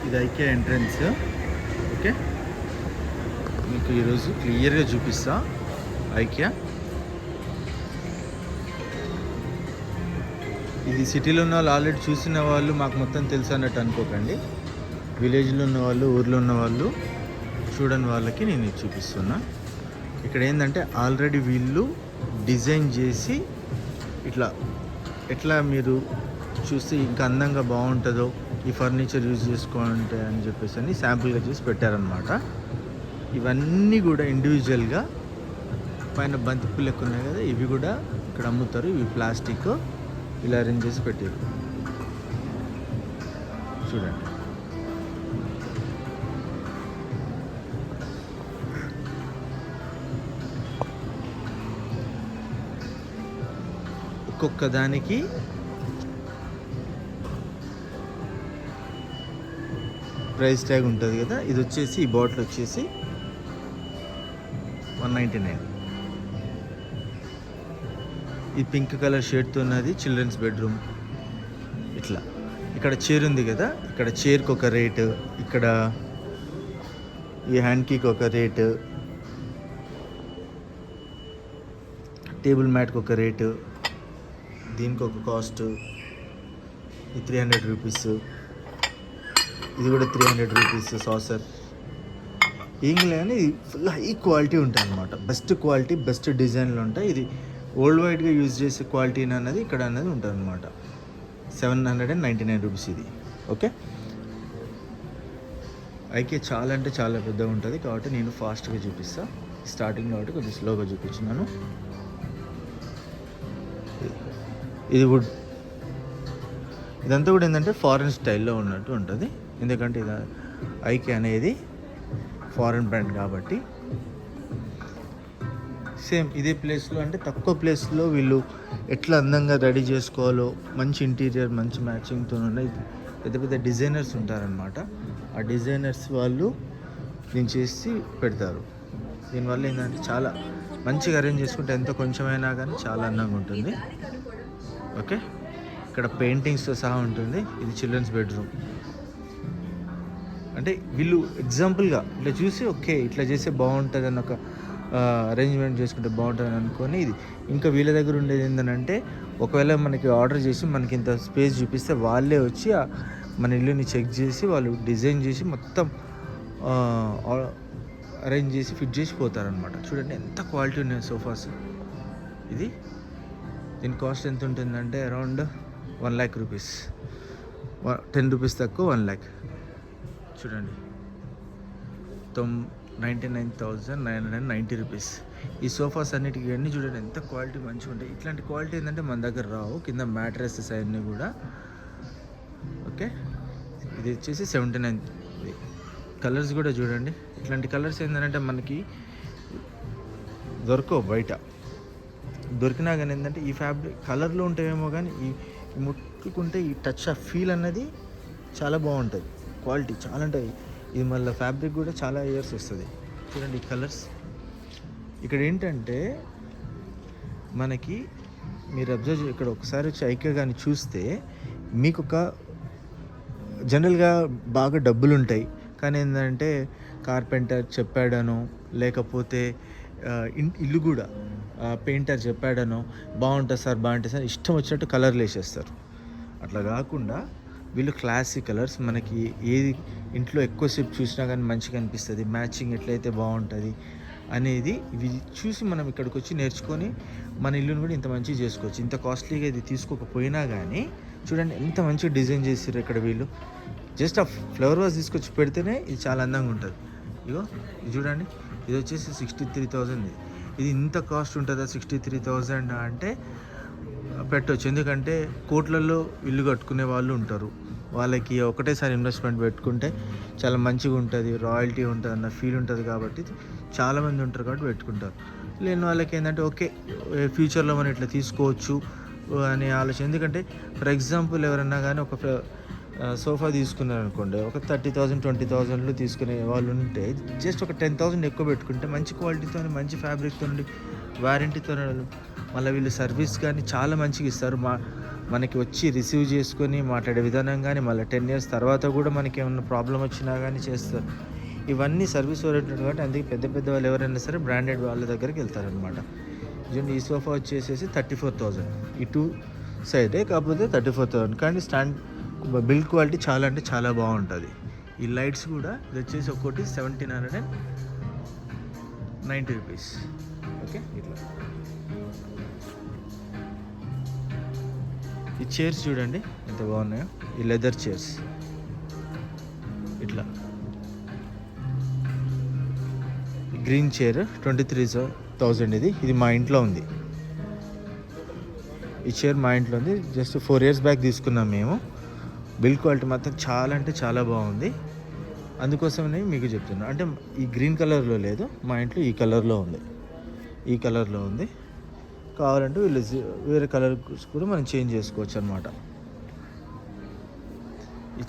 ఇది IK entrance. Okay, మీకు ఈరోజు క్లియర్గా చూపిస్తా. ఐకియా ఇది సిటీలో ఉన్న వాళ్ళు ఆల్రెడీ చూసిన వాళ్ళు మాకు మొత్తం తెలుసు అన్నట్టు అనుకోకండి. విలేజ్లో ఉన్న వాళ్ళు, ఊర్లో ఉన్న వాళ్ళు చూడని వాళ్ళకి నేను ఇది చూపిస్తున్నా. ఇక్కడ ఏంటంటే ఆల్రెడీ వీళ్ళు డిజైన్ చేసి ఇట్లా ఎట్లా మీరు చూస్తే ఇంకా అందంగా బాగుంటుందో ఈ ఫర్నిచర్ యూజ్ చేసుకోండి అని చెప్పేసి అని శాంపుల్గా చేసి పెట్టారనమాట. ఇవన్నీ కూడా ఇండివిజువల్గా పైన బంతిపూలు లెక్క ఉన్నాయి కదా, ఇవి కూడా ఇక్కడ అమ్ముతారు. ఇవి ప్లాస్టిక్ ఇలా అరేంజ్ చేసి పెట్టారు. చూడండి, ఒక్కొక్క దానికి ప్రైస్ ట్యాగ్ ఉంటుంది కదా. ఇది వచ్చేసి ఈ బాటిల్ వచ్చేసి 199. ఈ పింక్ కలర్ షేడ్తో ఉన్నది చిల్డ్రన్స్ బెడ్రూమ్. ఇట్లా ఇక్కడ చైర్ ఉంది కదా, ఇక్కడ చైర్కి ఒక రేటు, ఇక్కడ ఈ హ్యాండ్ కీకి ఒక రేటు, టేబుల్ మ్యాట్కి ఒక రేటు, దీనికి ఒక కాస్ట్. ఈ 300 రూపీస్. ఇది కూడా 300 రూపీస్ సాసర్. ఏం లేని ఫుల్ హై క్వాలిటీ ఉంటుంది అనమాట. బెస్ట్ క్వాలిటీ, బెస్ట్ డిజైన్లు ఉంటాయి. ఇది వరల్డ్ వైడ్గా యూజ్ చేసే క్వాలిటీ అన్నది ఇక్కడ అన్నది ఉంటుంది అనమాట. 799 రూపీస్ ఇది. ఓకే, ఐకే చాలా అంటే చాలా పెద్దగా ఉంటుంది కాబట్టి నేను ఫాస్ట్గా చూపిస్తాను. స్టార్టింగ్ కాబట్టి కొంచెం స్లోగా చూపించినాను. ఇది వుడ్, ఇదంతా కూడా ఏంటంటే ఫారెన్ స్టైల్లో ఉన్నట్టు ఉంటుంది. ఎందుకంటే ఇది ఐకే అనేది ఫారెన్ బ్రాండ్ కాబట్టి. సేమ్ ఇదే ప్లేస్లో అంటే తక్కువ ప్లేస్లో వీళ్ళు ఎట్లా అందంగా రెడీ చేసుకోవాలో, మంచి ఇంటీరియర్, మంచి మ్యాచింగ్తో ఉన్నాయి. పెద్ద పెద్ద డిజైనర్స్ ఉంటారనమాట. ఆ డిజైనర్స్ వాళ్ళు దీన్ని చేసి పెడతారు. దీనివల్ల ఏంటంటే చాలా మంచిగా అరేంజ్ చేసుకుంటే ఎంత కొంచెమైనా కానీ చాలా అందంగా ఉంటుంది. ఓకే, ఇక్కడ పెయింటింగ్స్తో సహా ఉంటుంది. ఇది చిల్డ్రన్స్ బెడ్రూమ్. అంటే వీళ్ళు ఎగ్జాంపుల్గా ఇట్లా చూసి ఓకే ఇట్లా చేస్తే బాగుంటుంది అని ఒక అరేంజ్మెంట్ చేసుకుంటే బాగుంటుంది అనుకొని ఇది. ఇంకా వీళ్ళ దగ్గర ఉండేది ఏంటంటే ఒకవేళ మనకి ఆర్డర్ చేసి మనకి ఇంత స్పేస్ చూపిస్తే వాళ్ళే వచ్చి మన ఇల్లుని చెక్ చేసి వాళ్ళు డిజైన్ చేసి మొత్తం అరేంజ్ చేసి ఫిట్ చేసి పోతారనమాట. చూడండి ఎంత క్వాలిటీ ఉన్నాయి సోఫాస్. ఇది దీని కాస్ట్ ఎంత ఉంటుందంటే అరౌండ్ 1 lakh రూపీస్. 10 రూపీస్ తక్కువ 1 lakh. చూడండి, 99,990 రూపీస్. ఈ సోఫాస్ అన్నిటికీ అన్నీ చూడండి ఎంత క్వాలిటీ మంచిగా ఉంటాయి. ఇట్లాంటి క్వాలిటీ ఏంటంటే మన దగ్గర రావు. కింద మ్యాట్రెసెస్ అవన్నీ కూడా. ఓకే, ఇది వచ్చేసి 79. కలర్స్ కూడా చూడండి, ఇట్లాంటి కలర్స్ ఏంటంటే మనకి దొరకవు బయట. దొరికినా కానీ ఏంటంటే ఈ ఫ్యాబ్రిక్ కలర్లో ఉంటాయేమో కానీ ఈ ముట్టుకుంటే ఈ టచ్ ఆ ఫీల్ అన్నది చాలా బాగుంటుంది. క్వాలిటీ చాలా ఉంటుంది. ఇది మళ్ళీ ఫ్యాబ్రిక్ కూడా చాలా ఇయర్స్ వస్తుంది. చూడండి ఈ కలర్స్. ఇక్కడ ఏంటంటే మనకి మీరు అబ్జర్వ్ ఇక్కడ ఒకసారి వచ్చి ఐకే కానీ చూస్తే మీకు ఒక జనరల్గా బాగా డబ్బులు ఉంటాయి కానీ ఏంటంటే కార్పెంటర్ చెప్పాడనో లేకపోతే ఇల్లు కూడా పెయింటర్ చెప్పాడనో బాగుంటుంది సార్ బాగుంటుంది సార్ ఇష్టం వచ్చినట్టు కలర్లు వేసేస్తారు. అట్లా కాకుండా వీళ్ళు క్లాసిక్ కలర్స్ మనకి ఏది ఇంట్లో ఎక్కువసేపు చూసినా కానీ మంచిగా అనిపిస్తుంది, మ్యాచింగ్ ఎట్లయితే బాగుంటుంది అనేది ఇవి చూసి మనం ఇక్కడికి వచ్చి నేర్చుకొని మన ఇల్లుని కూడా ఇంత మంచిగా చేసుకోవచ్చు. ఇంత కాస్ట్లీగా ఇది తీసుకోకపోయినా కానీ చూడండి ఎంత మంచిగా డిజైన్ చేసారు ఇక్కడ వీళ్ళు. జస్ట్ ఆ ఫ్లవర్ వాజ్ తీసుకొచ్చి పెడితేనే ఇది చాలా అందంగా ఉంటుంది. ఇగో ఇది చూడండి, ఇది వచ్చేసి 63,000. ఇది ఇంత కాస్ట్ ఉంటుందా 63,000 అంటే పెట్టవచ్చు. ఎందుకంటే కోట్లలో ఇల్లు కట్టుకునే వాళ్ళు ఉంటారు. వాళ్ళకి ఒకటేసారి ఇన్వెస్ట్మెంట్ పెట్టుకుంటే చాలా మంచిగా ఉంటుంది, రాయల్టీ ఉంటుంది అన్న ఫీల్ ఉంటుంది కాబట్టి చాలామంది ఉంటారు కాబట్టి పెట్టుకుంటారు. లేని వాళ్ళకి ఏంటంటే ఓకే ఫ్యూచర్లో మనం ఇట్లా తీసుకోవచ్చు అనే ఆలోచన. ఎందుకంటే ఫర్ ఎగ్జాంపుల్ ఎవరన్నా కానీ ఒక సోఫా తీసుకున్నారు అనుకోండి, ఒక 30,000 20,000లో తీసుకునే వాళ్ళు ఉంటే జస్ట్ ఒక 10,000 ఎక్కువ పెట్టుకుంటే మంచి క్వాలిటీతో మంచి ఫ్యాబ్రిక్తో వారంటీతో మళ్ళీ వీళ్ళు సర్వీస్ కానీ చాలా మంచిగా ఇస్తారు. మనకి వచ్చి రిసీవ్ చేసుకొని మాట్లాడే విధానం కానీ, మళ్ళీ 10 years తర్వాత కూడా మనకి ఏమన్నా ప్రాబ్లం వచ్చినా కానీ చేస్తారు. ఇవన్నీ సర్వీస్ ఓరియంటెడ్ కాబట్టి అందుకే పెద్ద పెద్ద వాళ్ళు ఎవరైనా సరే బ్రాండెడ్ వాళ్ళ దగ్గరికి వెళ్తారనమాట. చూడండి ఈ సోఫా వచ్చేసేసి 34,000, ఈ 2 సైడే, కాకపోతే 34,000. కానీ బిల్డ్ క్వాలిటీ చాలా అంటే చాలా బాగుంటుంది. ఈ లైట్స్ కూడా ఇది వచ్చేసి ఒక్కోటి 1,790 రూపీస్. ఓకే, ఇట్లా ఈ చైర్స్ చూడండి ఎంత బాగున్నాయో, ఈ లెదర్ చైర్స్ ఇట్లా. గ్రీన్ చైర్ 23,000 ఇది మా ఇంట్లో ఉంది. ఈ చైర్ మా ఇంట్లో ఉంది, జస్ట్ 4 years బ్యాక్ తీసుకున్నాం మేము. బిల్డ్ క్వాలిటీ మాత్రం చాలా అంటే చాలా బాగుంది. అందుకోసమనే మీకు చెప్తున్నాను. అంటే ఈ గ్రీన్ కలర్లో లేదు, మా ఇంట్లో ఈ కలర్లో ఉంది. ఈ కలర్లో ఉంది. కావాలంటే వీళ్ళు వేరే కలర్ కూడా మనం చేంజ్ చేసుకోవచ్చు అనమాట. ఈ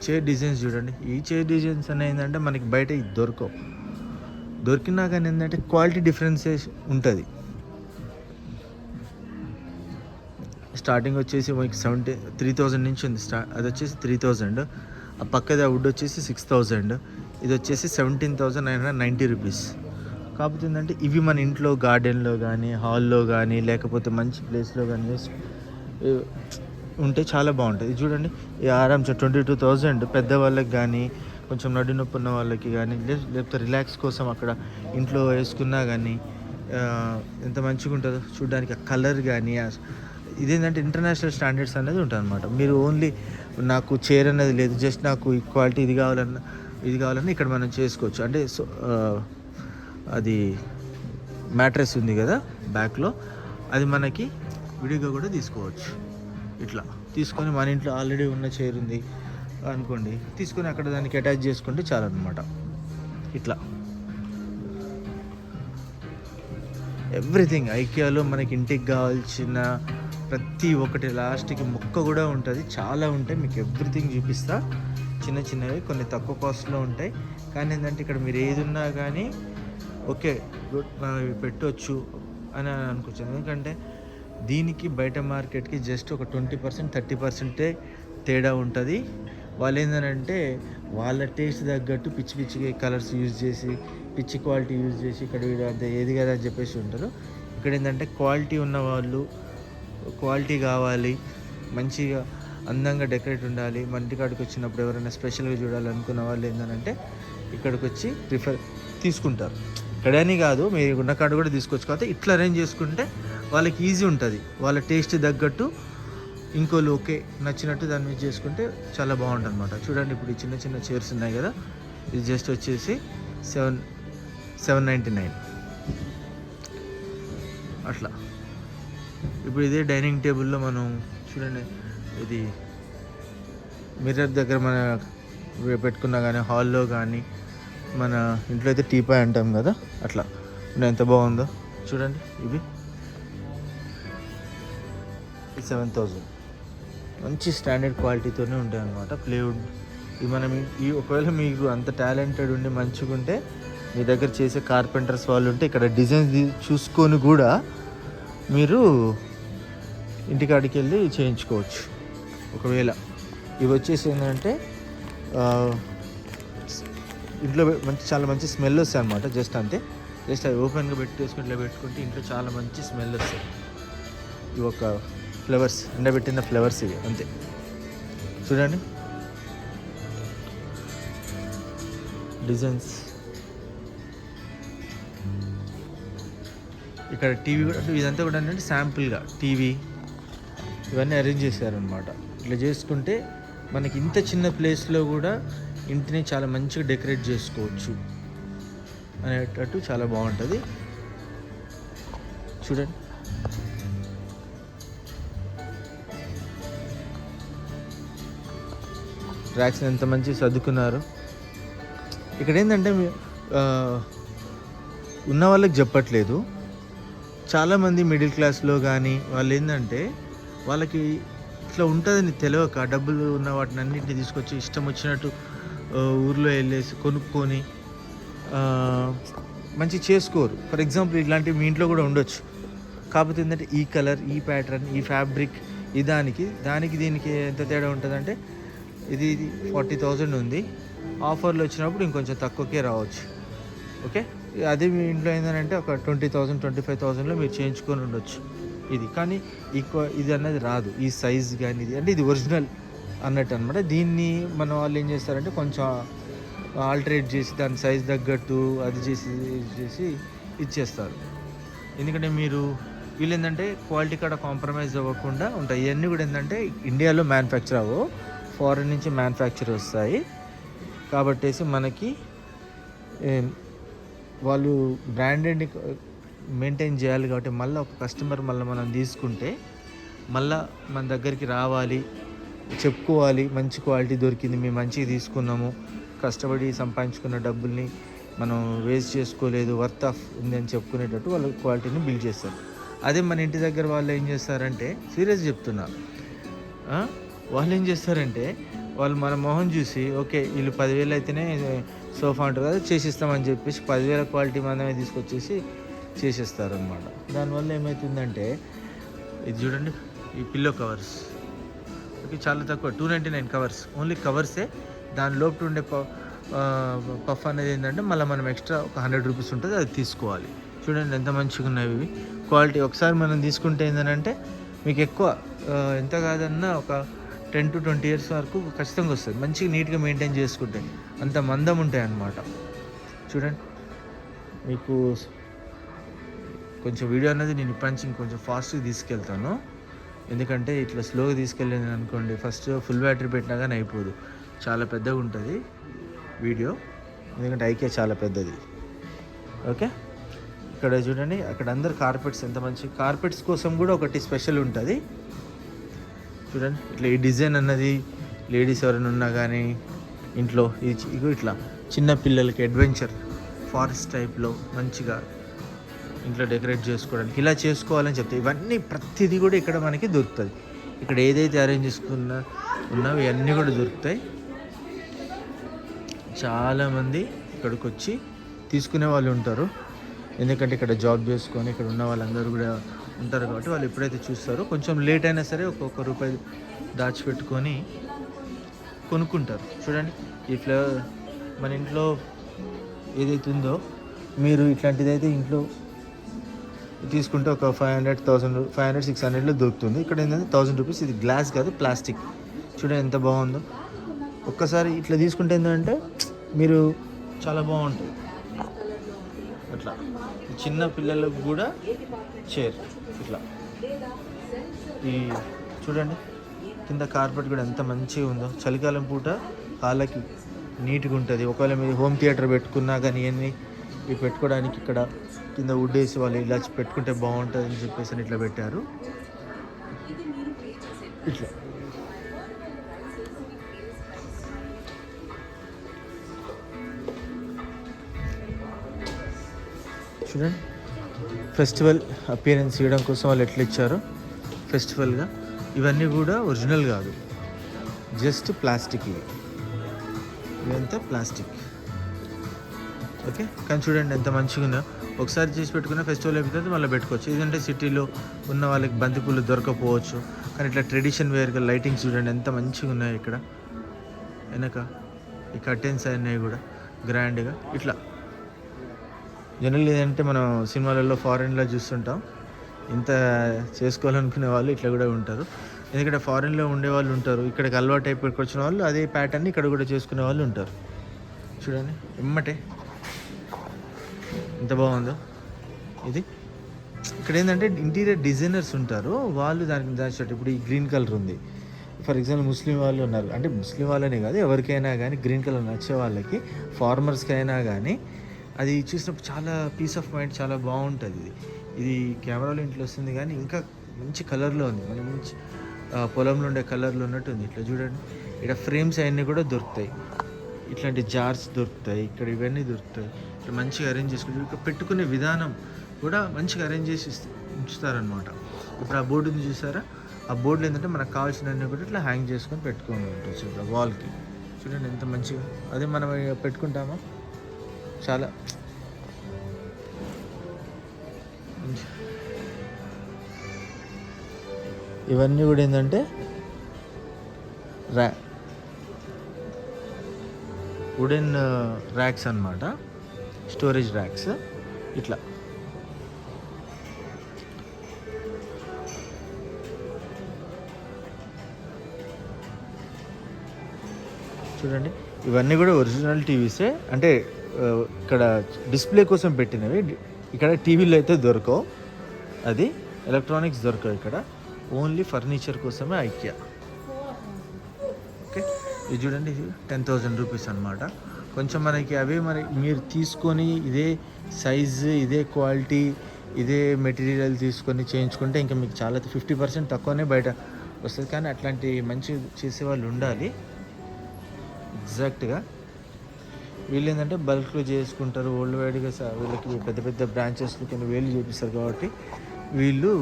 చైర్ డిజైన్స్ చూడండి. ఈ చైర్ డిజైన్స్ అనేది ఏంటంటే మనకి బయట ఇది దొరికినా కానీ ఏంటంటే క్వాలిటీ డిఫరెన్సెస్ ఉంటుంది. స్టార్టింగ్ వచ్చేసి మనకి 3,000 నుంచి ఉంది. అది వచ్చేసి 3,000. ఆ పక్కది ఆ వుడ్ వచ్చేసి 6,000. ఇది వచ్చేసి 17,990 రూపీస్. కాకపోతే ఏంటంటే ఇవి మన ఇంట్లో గార్డెన్లో కానీ, హాల్లో కానీ, లేకపోతే మంచి ప్లేస్లో కానీ ఉంటే చాలా బాగుంటుంది. ఇది చూడండి, ఈ ఆరామ్స్ 22,000 పెద్దవాళ్ళకి కానీ, కొంచెం నడు నొప్పి ఉన్న వాళ్ళకి కానీ, లేకపోతే రిలాక్స్ కోసం అక్కడ ఇంట్లో వేసుకున్నా కానీ ఎంత మంచిగా ఉంటుందో చూడడానికి. ఆ కలర్ కానీ ఇదేంటంటే ఇంటర్నేషనల్ స్టాండర్డ్స్ అనేది ఉంటుంది అనమాట. మీరు ఓన్లీ నాకు చైర్ అనేది లేదు, జస్ట్ నాకు ఈ క్వాలిటీ ఇది కావాలన్నా ఇక్కడ మనం చేసుకోవచ్చు. అంటే అది మ్యాట్రెస్ ఉంది కదా బ్యాక్లో, అది మనకి విడిగా కూడా తీసుకోవచ్చు. ఇట్లా తీసుకొని మన ఇంట్లో ఆల్రెడీ ఉన్న చైర్ ఉంది అనుకోండి, తీసుకొని అక్కడ దానికి అటాచ్ చేసుకుంటే చాలన్నమాట. ఇట్లా ఎవ్రీథింగ్ ఐకియాలో మనకి ఇంటికి కావాల్సిన ప్రతి ఒక్కటి, లాస్ట్కి ముక్క కూడా ఉంటుంది. చాలా ఉంటాయి, మీకు ఎవ్రీథింగ్ చూపిస్తా. చిన్న చిన్నవి కొన్ని తక్కువ కాస్ట్లో ఉంటాయి. కానీ ఏంటంటే ఇక్కడ మీరు ఏది ఉన్నా కానీ ఓకే గుడ్ మనం ఇవి పెట్టవచ్చు అని అనుకోవచ్చు. ఎందుకంటే దీనికి బయట మార్కెట్కి జస్ట్ ఒక 20% 30% తేడా ఉంటుంది. వాళ్ళు ఏంటంటే వాళ్ళ టేస్ట్ తగ్గట్టు పిచ్చి పిచ్చిగా కలర్స్ యూజ్ చేసి, పిచ్చి క్వాలిటీ యూజ్ చేసి ఇక్కడ అంతే ఏది కదా అని చెప్పేసి ఉంటారు. ఇక్కడ ఏంటంటే క్వాలిటీ ఉన్న వాళ్ళు, క్వాలిటీ కావాలి, మంచిగా అందంగా డెకరేట్ ఉండాలి, మన ఇంటికాడికి వచ్చినప్పుడు ఎవరైనా స్పెషల్గా చూడాలనుకున్న వాళ్ళు ఏంటంటే ఇక్కడికి వచ్చి తీసుకుంటారు. ఇక్కడని కాదు, మీరు ఉన్న కాడ కూడా తీసుకోవచ్చు. కాబట్టి ఇట్లా అరేంజ్ చేసుకుంటే వాళ్ళకి ఈజీ ఉంటుంది. వాళ్ళ టేస్ట్ తగ్గట్టు ఇంకోళ్ళు ఓకే నచ్చినట్టు దాన్ని మీద చేసుకుంటే చాలా బాగుంటుంది అనమాట. చూడండి ఇప్పుడు ఈ చిన్న చిన్న చైర్స్ ఉన్నాయి కదా, ఇది జస్ట్ వచ్చేసి 799 అట్లా. ఇప్పుడు ఇదే డైనింగ్ టేబుల్లో మనం చూడండి, ఇది మిర్రర్ దగ్గర మన పెట్టుకున్నా కానీ, హాల్లో కానీ, మన ఇంట్లో అయితే టీపాయ్ అంటాం కదా, అట్లా ఎంత బాగుందో చూడండి. ఇవి 7,000 మంచి స్టాండర్డ్ క్వాలిటీతోనే ఉంటాయి అన్నమాట. ప్లేవుడ్ ఇది మనం ఒకవేళ మీకు అంత టాలెంటెడ్ ఉండి మంచిగుంటే మీ దగ్గర చేసే కార్పెంటర్స్ వాళ్ళు ఉంటే ఇక్కడ డిజైన్స్ చూసుకొని కూడా మీరు ఇంటికాడికి వెళ్ళి చేయించుకోవచ్చు. ఒకవేళ ఇవి వచ్చేసి ఏంటంటే ఇంట్లో చాలా మంచి స్మెల్ వస్తాయి అన్నమాట. జస్ట్ అంతే, జస్ట్ అవి ఓపెన్గా పెట్టేసుకుని ఇట్లా పెట్టుకుంటే ఇంట్లో చాలా మంచి స్మెల్ వస్తాయి. ఇవి ఒక ఫ్లవర్స్, ఎండబెట్టిన ఫ్లవర్స్ ఇవి అంతే. చూడండి డిజైన్స్. ఇక్కడ టీవీ కూడా, ఇదంతా కూడా ఏంటంటే శాంపుల్గా టీవీ ఇవన్నీ అరేంజ్ చేశారనమాట. ఇట్లా చేసుకుంటే మనకి ఇంత చిన్న ప్లేస్లో కూడా ఇంటిని చాలా మంచిగా డెకరేట్ చేసుకోవచ్చు అనేటట్టు చాలా బాగుంటుంది. చూడండి ర్యాక్స్ ఎంత మంచిగా సర్దుకున్నారు. ఇక్కడ ఏంటంటే ఉన్న వాళ్ళకి చెప్పట్లేదు, చాలామంది మిడిల్ క్లాస్లో కానీ వాళ్ళు ఏంటంటే వాళ్ళకి ఇట్లా ఉంటుందని తెలియక డబ్బులు ఉన్న వాటిని అన్నింటినీ తీసుకొచ్చి ఇష్టం వచ్చినట్టు ఊర్లో వెళ్ళేసి కొనుక్కొని మంచి చేసుకోరు. ఫర్ ఎగ్జాంపుల్ ఇట్లాంటివి మీ ఇంట్లో కూడా ఉండొచ్చు. కాకపోతే ఏంటంటే ఈ కలర్, ఈ ప్యాటర్న్, ఈ ఫ్యాబ్రిక్, దానికి దీనికి ఎంత తేడా ఉంటుందంటే ఇది 40,000 ఉంది, ఆఫర్లో వచ్చినప్పుడు ఇంకొంచెం తక్కువకే రావచ్చు. ఓకే, అదే మీ ఇంట్లో ఏంటంటే ఒక 20,000 25,000లో మీరు చేయించుకొని ఉండొచ్చు ఇది. కానీ ఇది అన్నది రాదు, ఈ సైజ్ కానీ ఇది అంటే ఇది ఒరిజినల్ అన్నట్టు అనమాట. దీన్ని మన వాళ్ళు ఏం చేస్తారంటే కొంచెం ఆల్టరేట్ చేసి దాని సైజ్ తగ్గట్టు అది చేసి ఇచ్చేస్తారు. ఎందుకంటే వీళ్ళు ఏంటంటే క్వాలిటీ కూడా కాంప్రమైజ్ అవ్వకుండా ఉంటాయి. ఇవన్నీ కూడా ఏంటంటే ఇండియాలో మ్యానుఫ్యాక్చర్ అవ్వవు, ఫారెన్ నుంచి మ్యానుఫ్యాక్చర్ వస్తాయి. కాబట్టేసి మనకి వాళ్ళు బ్రాండెడ్ని మెయింటైన్ చేయాలి. కాబట్టి మళ్ళీ ఒక కస్టమర్ మనం తీసుకుంటే మళ్ళీ మన దగ్గరికి రావాలి, చెప్పుకోవాలి మంచి క్వాలిటీ దొరికింది, మేము మంచిగా తీసుకున్నాము, కష్టపడి సంపాదించుకున్న డబ్బుల్ని మనం వేస్ట్ చేసుకోలేదు, వర్త్ ఆఫ్ ఉంది అని చెప్పుకునేటట్టు వాళ్ళు క్వాలిటీని బిల్డ్ చేస్తారు. అదే మన ఇంటి దగ్గర వాళ్ళు ఏం చేస్తారంటే, సీరియస్ చెప్తున్నా, వాళ్ళు ఏం చేస్తారంటే వాళ్ళు మన మొహం చూసి ఓకే వీళ్ళు 10,000 అయితేనే సోఫా అంటారు కదా చేసిస్తామని చెప్పేసి 10,000 క్వాలిటీ మనమే తీసుకొచ్చేసి చేసేస్తారు అనమాట. దానివల్ల ఏమవుతుందంటే ఇది చూడండి, ఈ పిల్లో కవర్స్ ఓకే చాలా తక్కువ 299 కవర్స్, ఓన్లీ కవర్సే. దాని లోపల ఉండే పఫ్ అనేది ఏంటంటే మళ్ళీ మనం ఎక్స్ట్రా ఒక 100 రూపీస్ ఉంటుంది, అది తీసుకోవాలి. చూడండి ఎంత మంచిగా ఉన్నాయి ఇవి క్వాలిటీ. ఒకసారి మనం తీసుకుంటే ఏంటంటే మీకు ఎక్కువ ఎంత కాదన్నా ఒక 10 to 20 years వరకు ఖచ్చితంగా వస్తుంది, మంచిగా నీట్గా మెయింటైన్ చేసుకుంటే అంత మందం ఉంటాయి అన్నమాట. చూడండి, మీకు కొంచెం వీడియో అనేది నేను ఇప్పటి నుంచి ఇంకొంచెం ఫాస్ట్గా తీసుకెళ్తాను. ఎందుకంటే ఇట్లా స్లోగా తీసుకెళ్ళాను అనుకోండి, ఫస్ట్ ఫుల్ బ్యాటరీ పెట్టినా కానీ అయిపోదు, చాలా పెద్దగా ఉంటుంది వీడియో, ఎందుకంటే ఐకే చాలా పెద్దది. ఓకే, ఇక్కడ చూడండి, అక్కడ అందరు కార్పెట్స్ ఎంత మంచి కార్పెట్స్ కోసం కూడా ఒకటి స్పెషల్ ఉంటుంది. చూడండి ఇట్లా ఈ డిజైన్ అన్నది లేడీస్ ఎవరైనా ఉన్నా కానీ ఇంట్లో ఇట్లా చిన్న పిల్లలకి అడ్వెంచర్ ఫారెస్ట్ టైప్లో మంచిగా ఇంట్లో డెకరేట్ చేసుకోవడానికి ఇలా చేసుకోవాలని చెప్తాయి. ఇవన్నీ ప్రతిదీ కూడా ఇక్కడ మనకి దొరుకుతుంది. ఇక్కడ ఏదైతే అరేంజ్ ఉన్నావో ఇవన్నీ కూడా దొరుకుతాయి. చాలామంది ఇక్కడికి వచ్చి తీసుకునే వాళ్ళు ఉంటారు, ఎందుకంటే ఇక్కడ జాబ్ చేసుకొని ఇక్కడ ఉన్న వాళ్ళందరూ కూడా ఉంటారు కాబట్టి వాళ్ళు ఎప్పుడైతే చూస్తారో కొంచెం లేట్ అయినా సరే ఒక్కొక్క రూపాయి దాచిపెట్టుకొని కొనుక్కుంటారు. చూడండి ఈ ఫ్లేవర్ మన ఇంట్లో ఏదైతే ఉందో మీరు ఇట్లాంటిదైతే ఇంట్లో తీసుకుంటే ఒక 500-600లో దొరుకుతుంది. ఇక్కడ ఏంటంటే 1000 రూపీస్. ఇది గ్లాస్ కాదు, ప్లాస్టిక్. చూడండి ఎంత బాగుందో. ఒక్కసారి ఇట్లా తీసుకుంటే ఏంటంటే మీరు చాలా బాగుంటుంది. అట్లా చిన్న పిల్లలకు కూడా చైర్ ఇట్లా ఈ చూడండి కింద కార్పెట్ కూడా ఎంత మంచిగా ఉందో. చలికాలం పూట కాళ్ళకి నీట్గా ఉంటుంది. ఒకవేళ మీరు హోమ్ థియేటర్ పెట్టుకున్నా కానీ ఇవన్నీ ఇవి పెట్టుకోవడానికి ఇక్కడ కింద వుడ్ వేసి వాళ్ళు ఇలా పెట్టుకుంటే బాగుంటుంది అని చెప్పేసి ఇట్లా పెట్టారు. ఇట్లా చూడండి, ఫెస్టివల్ అపియరెన్స్ ఇవ్వడం కోసం వాళ్ళు ఎట్లా ఇచ్చారో ఫెస్టివల్గా. ఇవన్నీ కూడా ఒరిజినల్ కాదు, జస్ట్ ప్లాస్టిక్. ఇవంతా ప్లాస్టిక్. ఓకే, కానీ చూడండి ఎంత మంచిగా ఉందో. ఒకసారి చేసి పెట్టుకున్న ఫెస్టివల్ అయిపోతుంది మళ్ళీ పెట్టుకోవచ్చు. ఇదంటే సిటీలో ఉన్న వాళ్ళకి బంతిపూలు దొరకపోవచ్చు, కానీ ఇట్లా ట్రెడిషన్ వేర్గా లైటింగ్స్ చూడండి ఎంత మంచిగా ఉన్నాయి. ఇక్కడ వెనక ఈ కర్టెన్స్ అన్నీ కూడా గ్రాండ్గా ఇట్లా. జనరల్ ఏంటంటే మనం సినిమాలలో ఫారెన్లో చూస్తుంటాం, ఇంత చేసుకోవాలనుకునే వాళ్ళు ఇట్లా కూడా ఉంటారు. ఎందుకంటే ఫారెన్లో ఉండే వాళ్ళు ఉంటారు, ఇక్కడికి అలవాటు అయిపోయి వచ్చిన వాళ్ళు అదే ప్యాటర్న్ ఇక్కడ కూడా చేసుకునే వాళ్ళు ఉంటారు. చూడండి ఎమ్మటే ఎంత బాగుందో ఇది. ఇక్కడ ఏంటంటే ఇంటీరియర్ డిజైనర్స్ ఉంటారు, వాళ్ళు దానికి దాచేటట్టు. ఇప్పుడు ఈ గ్రీన్ కలర్ ఉంది, ఫర్ ఎగ్జాంపుల్ ముస్లిం వాళ్ళు ఉన్నారు, అంటే ముస్లిం వాళ్ళనే కాదు ఎవరికైనా కానీ గ్రీన్ కలర్ నచ్చే వాళ్ళకి, ఫార్మర్స్కి అయినా కానీ అది చూసినప్పుడు చాలా పీస్ ఆఫ్ మైండ్, చాలా బాగుంటుంది. ఇది కెమెరాలో ఇంట్లో వస్తుంది కానీ ఇంకా మంచి కలర్లో ఉంది, మంచి పొలంలో ఉండే కలర్లో ఉన్నట్టు ఉంది. ఇట్లా చూడండి, ఇక్కడ ఫ్రేమ్స్ అవన్నీ కూడా దొరుకుతాయి, ఇట్లాంటి జార్స్ దొరుకుతాయి, ఇక్కడ ఇవన్నీ దొరుకుతాయి. ఇట్లా మంచిగా అరేంజ్ చేసుకుంటారు. ఇక్కడ పెట్టుకునే విధానం కూడా మంచిగా అరేంజ్ చేసి ఉంచుతారనమాట. ఇప్పుడు ఆ బోర్డు ఉంది చూసారా, ఆ బోర్డులో ఏంటంటే మనకు కావాల్సినవన్నీ కూడా ఇట్లా హ్యాంగ్ చేసుకొని పెట్టుకొని ఉంటుంది ఇట్లా వాల్కి. చూడండి ఎంత మంచిగా. అదే మనం పెట్టుకుంటామో చాలా ఇవన్నీ కూడా ఏంటంటే వుడెన్ ర్యాక్స్ అన్నమాట, స్టోరేజ్ ర్యాక్స్. ఇట్లా చూడండి, ఇవన్నీ కూడా ఒరిజినల్ టీవీసే. అంటే ఇక్కడ డిస్ప్లే కోసం పెట్టినవి. ఇక్కడ టీవీలు అయితే దొరకవు, అది ఎలక్ట్రానిక్స్ దొరకవు ఇక్కడ. ఓన్లీ ఫర్నిచర్ కోసమే ఐకియా. ఓకే, ఇది చూడండి, ఇది 10,000 రూపీస్ అనమాట. కొంచెం మనకి అవే మరి మీరు తీసుకొని ఇదే సైజు, ఇదే క్వాలిటీ, ఇదే మెటీరియల్ తీసుకొని చేయించుకుంటే ఇంకా మీకు చాలా 50% తక్కువనే బయట వస్తుంది. కానీ అట్లాంటి మంచి చేసేవాళ్ళు ఉండాలి. ఎగ్జాక్ట్గా వీళ్ళు ఏంటంటే బల్క్లో చేసుకుంటారు, వరల్డ్ వైడ్గా వీళ్ళకి పెద్ద పెద్ద బ్రాంచెస్లో కొన్ని వేలు చేపిస్తారు. కాబట్టి వీళ్ళు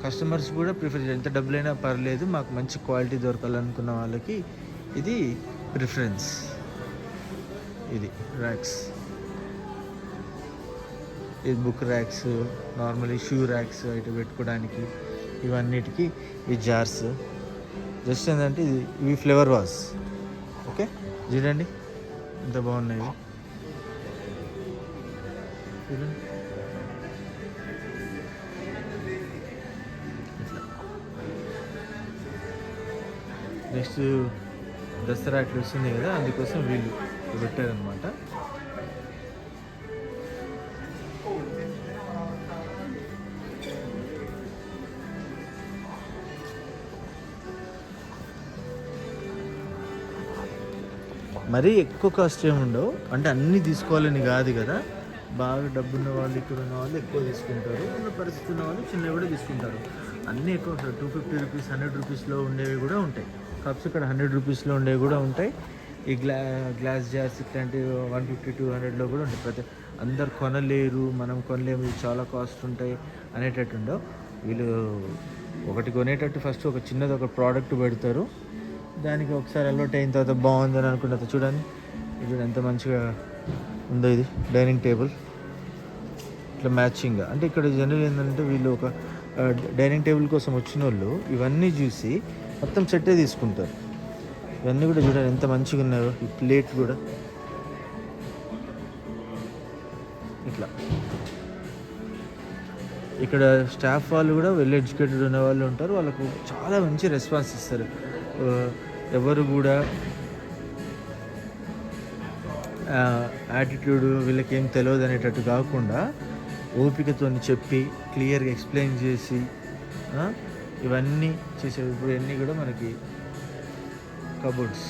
కస్టమర్స్ కూడా ప్రిఫర్ చేయాలి. ఎంత డబ్బులైనా పర్లేదు, మాకు మంచి క్వాలిటీ దొరకాలనుకున్న వాళ్ళకి ఇది ప్రిఫరెన్స్. ఇది ర్యాక్స్, ఇది book racks, normally shoe racks ఇటు పెట్టుకోవడానికి, ఇవన్నిటికీ ఈ జార్స్. జస్ట్ ఏంటంటే ఇవి ఫ్లేవర్ వాస్. ఓకే, చూడండి ఎంత బాగున్నాయి చూడండి. ఇట్లా నెక్స్ట్ దసరా అట్లా వస్తుంది కదా, అందుకోసం వీళ్ళు పెట్టారనమాట. మరీ ఎక్కువ కాస్ట్ ఏమి ఉండవు, అంటే అన్నీ తీసుకోవాలని కాదు కదా. బాగా డబ్బున్న వాళ్ళు, ఇక్కడ ఉన్న వాళ్ళు ఎక్కువ తీసుకుంటారు, ఉన్న పరిస్థితి ఉన్న వాళ్ళు చిన్నవి కూడా తీసుకుంటారు. అన్నీ ఎక్కువ 250 రూపీస్, 100 రూపీస్లో ఉండేవి కూడా ఉంటాయి. కప్స్ ఇక్కడ 100 రూపీస్లో ఉండేవి కూడా ఉంటాయి. ఈ గ్లాస్ జార్స్ ఇట్లాంటివి 150, 200లో కూడా ఉంటాయి. అందరు కొనలేరు, మనం కొనలేము, ఇవి చాలా కాస్ట్ ఉంటాయి అనేటట్టు ఉండవు. వీళ్ళు ఒకటి కొనేటట్టు ఫస్ట్ ఒక చిన్నది ఒక ప్రోడక్ట్ పెడతారు. దానికి ఒకసారి అలవాటు అయిన తర్వాత బాగుందని అనుకున్న తర్వాత చూడండి, ఇది ఎంత మంచిగా ఉందో. ఇది డైనింగ్ టేబుల్ ఇట్లా మ్యాచింగ్గా. అంటే ఇక్కడ జనరల్ ఏంటంటే వీళ్ళు ఒక డైనింగ్ టేబుల్ కోసం వచ్చిన వాళ్ళు ఇవన్నీ చూసి మొత్తం సెట్టే తీసుకుంటారు. ఇవన్నీ కూడా చూడండి ఎంత మంచిగా ఉన్నాయో. ఈ ప్లేట్ కూడా ఇట్లా. ఇక్కడ స్టాఫ్ వాళ్ళు కూడా వెల్ ఎడ్యుకేటెడ్ ఉన్న వాళ్ళు ఉంటారు, వాళ్ళకు చాలా మంచి రెస్పాన్స్ ఇస్తారు. ఎవరు కూడా యాటిట్యూడ్ వీళ్ళకి ఏం తెలియదు అనేటట్టు కాకుండా ఓపికతో చెప్పి క్లియర్గా ఎక్స్ప్లెయిన్ చేసి ఇవన్నీ చేసేది. ఇప్పుడు ఇవన్నీ కూడా మనకి కబోర్డ్స్,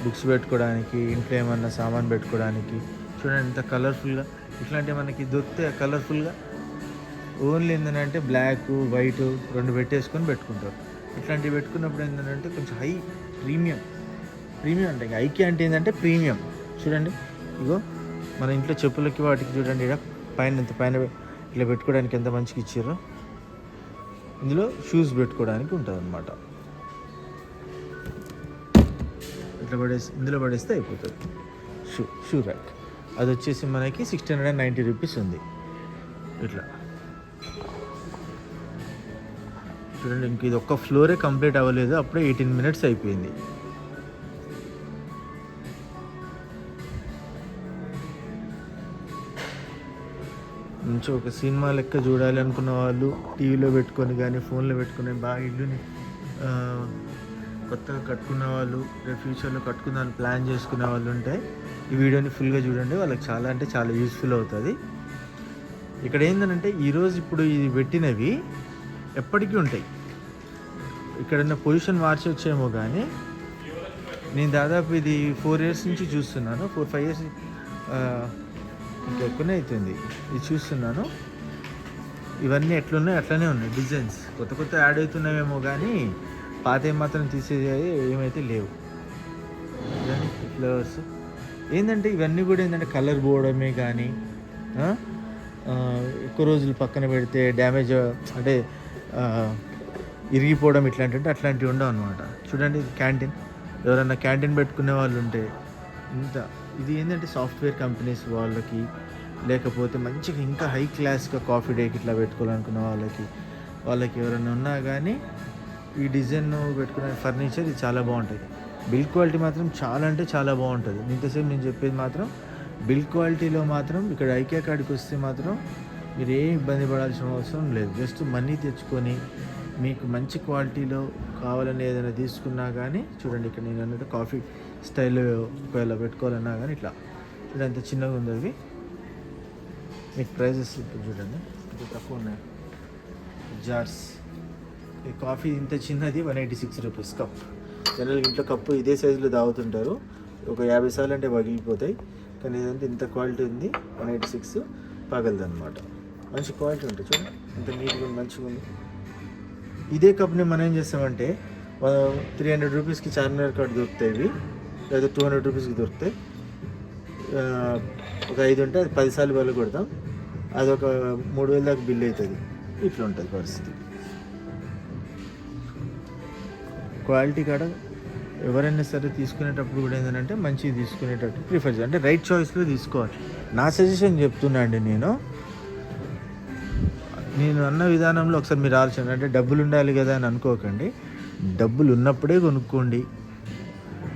బుక్స్ పెట్టుకోవడానికి, ఇంట్లో ఏమన్నా సామాన్ పెట్టుకోవడానికి. చూడండి ఎంత కలర్ఫుల్గా. ఇట్లాంటివి మనకి దొరికితే కలర్ఫుల్గా ఓన్లీ ఏంటంటే బ్లాక్, వైట్ రెండు పెట్టేసుకొని పెట్టుకుంటారు. ఇట్లాంటివి పెట్టుకున్నప్పుడు ఏంటంటే కొంచెం హై ప్రీమియం అంటే ఐకి అంటే ఏంటంటే ప్రీమియం. చూడండి, ఇగో మన ఇంట్లో చెప్పులకి వాటికి చూడండి, ఇక్కడ పైన ఇట్లా పెట్టుకోవడానికి ఎంత మంచిగా ఇచ్చారో. ఇందులో షూస్ పెట్టుకోవడానికి ఉంటుంది అనమాట. ఇట్లా ఇందులో పడేస్తే అయిపోతుంది. షూ ర్యాక్ అది వచ్చేసి మనకి 690 రూపీస్ ఉంది. ఇట్లా చూడండి, ఇంక ఇది ఒక్క ఫ్లోరే కంప్లీట్ అవ్వలేదు, అప్పుడే 18 మినిట్స్ అయిపోయింది. మంచి ఒక సినిమా లెక్క చూడాలి అనుకున్న వాళ్ళు టీవీలో పెట్టుకొని కానీ ఫోన్లో పెట్టుకొని బాగా ఇల్లుని కొత్తగా కట్టుకున్న వాళ్ళు, రేపు ఫ్యూచర్లో కట్టుకుందామని ప్లాన్ చేసుకునే వాళ్ళు ఉంటే ఈ వీడియోని ఫుల్గా చూడండి, వాళ్ళకి చాలా అంటే చాలా యూస్ఫుల్ అవుతుంది. ఇక్కడ ఏంటంటే ఈరోజు ఇప్పుడు ఇది పెట్టినవి ఎప్పటికీ ఉంటాయి. ఇక్కడన్న పొజిషన్ మార్చొచ్చేమో కానీ నేను దాదాపు ఇది 4 ఇయర్స్ నుంచి చూస్తున్నాను. 4-5 ఇయర్స్ ఇంకా ఎక్కువనే అవుతుంది ఇది చూస్తున్నాను. ఇవన్నీ ఎట్లున్నాయి అట్లనే ఉన్నాయి. డిజైన్స్ కొత్త యాడ్ అవుతున్నాయేమో కానీ పాత మాత్రం తీసేది ఏమైతే లేవు. ఫ్లవర్స్ ఏంటంటే ఇవన్నీ కూడా ఏంటంటే కలర్ పోవడమే కానీ ఎక్కువ రోజులు పక్కన పెడితే డ్యామేజ్ అంటే ఇరిగిపోవడం అట్లాంటివి ఉండవు అనమాట. చూడండి, క్యాంటీన్, ఎవరైనా క్యాంటీన్ పెట్టుకునే వాళ్ళు ఉంటే ఇది ఏంటంటే సాఫ్ట్వేర్ కంపెనీస్ వాళ్ళకి, లేకపోతే మంచిగా ఇంకా హై క్లాస్గా కాఫీ డేకి ఇట్లా పెట్టుకోవాలనుకున్న వాళ్ళకి ఎవరైనా ఉన్నా కానీ ఈ డిజైన్ పెట్టుకునే ఫర్నిచర్ ఇది చాలా బాగుంటుంది. బిల్డ్ క్వాలిటీ మాత్రం చాలా అంటే చాలా బాగుంటుంది. ఇంతసేపు నేను చెప్పేది మాత్రం బిల్డ్ క్వాలిటీలో మాత్రం ఇక్కడ ఐకియా కాడికి వస్తే మాత్రం మీరు ఏం ఇబ్బంది పడాల్సిన అవసరం లేదు. జస్ట్ మనీ తెచ్చుకొని మీకు మంచి క్వాలిటీలో కావాలని ఏదైనా తీసుకున్నా కానీ చూడండి, ఇక్కడ నేను అన్నట్టు కాఫీ స్టైల్లో ఒకవేళ పెట్టుకోవాలన్నా కానీ ఇట్లా చూడండి ఎంత చిన్నగా ఉంది. అవి మీకు ప్రైజెస్ ఇప్పుడు చూడండి ఇది తక్కువ ఉన్నాయి. జార్స్ ఈ కాఫీ ఇంత చిన్నది 186 రూపీస్ కప్. జనరల్గా ఇంట్లో కప్పు ఇదే సైజులో తాగుతుంటారు, ఒక 50 సార్లు అంటే పగిలిపోతాయి. కానీ ఇదంతా ఇంత క్వాలిటీ ఉంది, 186 పగలదు అనమాట. మంచి క్వాలిటీ ఉంటుంది చూడండి, ఇంత నీట్గా ఉంది, మంచిగా ఉంది. ఇదే కప్ని మనం ఏం చేస్తామంటే 300 రూపీస్కి చార్మినార్ కార్డు దొరుకుతాయి ఇవి, లేదా 200 రూపీస్కి దొరుకుతాయి. ఒక 5 ఉంటే అది 10 సార్లు బల్ల కొడతాం, అది ఒక 3000 దాకా బిల్ అవుతుంది. ఇట్లా ఉంటుంది పరిస్థితి. క్వాలిటీ కాడ ఎవరైనా సరే తీసుకునేటప్పుడు కూడా ఏంటంటే మంచిగా తీసుకునేటట్టు ప్రిఫర్ చేయాలి, అంటే రైట్ చాయిస్లో తీసుకోవాలి. నా సజెషన్ చెప్తున్నా అండి. నేను అన్న విధానంలో ఒకసారి మీరు ఆలోచన, అంటే డబ్బులు ఉండాలి కదా అని అనుకోకండి. డబ్బులు ఉన్నప్పుడే కొనుక్కోండి.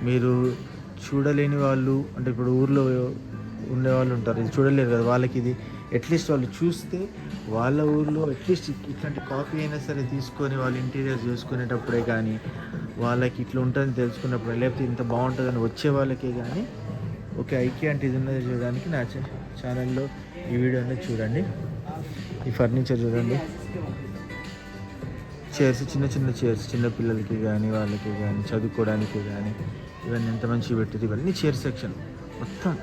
మీరు చూడలేని వాళ్ళు, అంటే ఇప్పుడు ఊర్లో ఉండేవాళ్ళు ఉంటారు, ఇది చూడలేరు కదా, వాళ్ళకి ఇది అట్లీస్ట్ వాళ్ళు చూస్తే వాళ్ళ ఊర్లో అట్లీస్ట్ ఇట్లాంటి కాఫీ అయినా సరే తీసుకొని వాళ్ళు ఇంటీరియర్ చేసుకునేటప్పుడే కానీ, వాళ్ళకి ఇట్లా ఉంటుందని తెలుసుకున్నప్పుడు, లేకపోతే ఇంత బాగుంటుందని వచ్చే వాళ్ళకే కానీ ఓకే ఐకియా అంటే ఇది ఉన్నది చూడడానికి నా ఛానల్లో ఈ వీడియో అనేది చూడండి. ఈ ఫర్నిచర్ చూడండి, చైర్స్, చిన్న చిన్న చైర్స్, చిన్న పిల్లలకి కానీ వాళ్ళకి కానీ చదువుకోవడానికి కానీ ఇవన్నీ ఎంత మంచిగా పెట్టింది. ఇవన్నీ చైర్ సెక్షన్ మొత్తం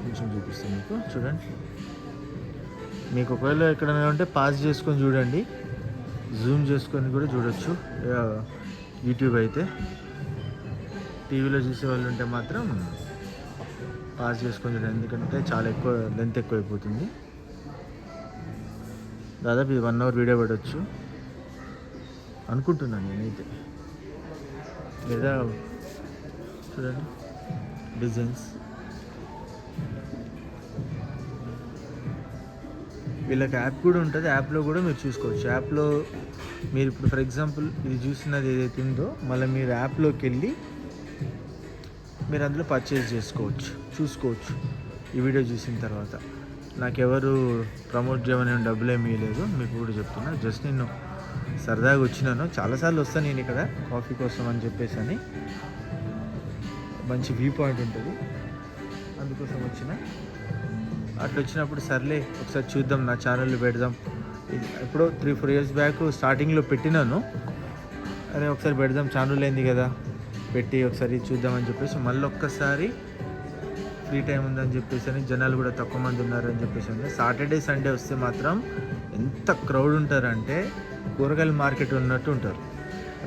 కొంచెం చూపిస్తాను మీకు చూడండి. మీకు ఒకవేళ ఎక్కడైనా ఉంటే పాజ్ చేసుకొని చూడండి, జూమ్ చేసుకొని కూడా చూడొచ్చు. యూట్యూబ్ అయితే టీవీలో చూసే వాళ్ళు ఉంటే మాత్రం పాజ్ చేసుకొని చూడండి, ఎందుకంటే చాలా ఎక్కువ లెంత్ ఎక్కువైపోతుంది. దాదాపు ఇది 1 అవర్ వీడియో పెట్టవచ్చు అనుకుంటున్నాను నేనైతే. లేదా చూడండి డిజైన్స్, వీళ్ళకి యాప్ కూడా ఉంటుంది, యాప్లో కూడా మీరు చూసుకోవచ్చు. యాప్లో మీరు ఇప్పుడు ఫర్ ఎగ్జాంపుల్ ఇది చూసినది ఏదైతే ఉందో మళ్ళీ మీరు యాప్లోకి వెళ్ళి మీరు అందులో పర్చేజ్ చూసుకోవచ్చు. ఈ వీడియో చూసిన తర్వాత నాకెవరు ప్రమోట్ చేయమని డబ్బులు ఏమీ లేదు, మీకు కూడా చెప్తున్నా. జస్ట్ నేను సరదాగా వచ్చినాను, చాలాసార్లు వస్తాను నేను ఇక్కడ కాఫీ కోసం అని చెప్పేసి అని. మంచి వ్యూ పాయింట్ ఉంటుంది, అందుకోసం వచ్చిన. అట్లా వచ్చినప్పుడు సర్లే ఒకసారి చూద్దాం, నా ఛానల్లో పెడదాం. ఎప్పుడో 3-4 ఇయర్స్ బ్యాక్ స్టార్టింగ్లో పెట్టినాను, అరే ఒకసారి పెడదాం, ఛానల్ అయింది కదా పెట్టి ఒకసారి చూద్దామని చెప్పేసి మళ్ళీ ఒక్కసారి ఫ్రీ టైం ఉందని చెప్పేసి అని, జనాలు కూడా తక్కువ మంది ఉన్నారని చెప్పేసి అని. సాటర్డే సండే వస్తే మాత్రం ఎంత క్రౌడ్ ఉంటారంటే కూరగాయల మార్కెట్ ఉన్నట్టు ఉంటారు.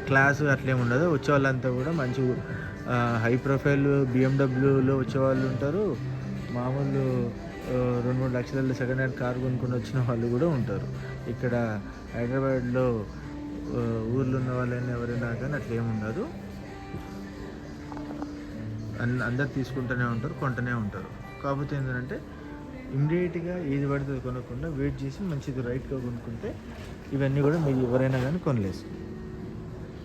క్లాసు అట్లేమి ఉండదు, వచ్చే వాళ్ళంతా కూడా మంచి హై ప్రొఫైల్ బిఎండబ్ల్యూలో వచ్చేవాళ్ళు ఉంటారు, మామూలు 2-3 లక్షలలో సెకండ్ హ్యాండ్ కార్ కొనుక్కొని వచ్చిన వాళ్ళు కూడా ఉంటారు. ఇక్కడ హైదరాబాద్లో ఊర్లో ఉన్న వాళ్ళైనా ఎవరైనా కానీ అట్లేమి ఉండదు, అందరు తీసుకుంటూనే ఉంటారు, కొంటూనే ఉంటారు. కాకపోతే ఏంటంటే ఇమ్మీడియట్గా ఏది పడుతుంది కొనకుండా వెయిట్ చేసి మంచిది రైట్గా కొనుక్కుంటే ఇవన్నీ కూడా మీరు ఎవరైనా కానీ కొనలేదు.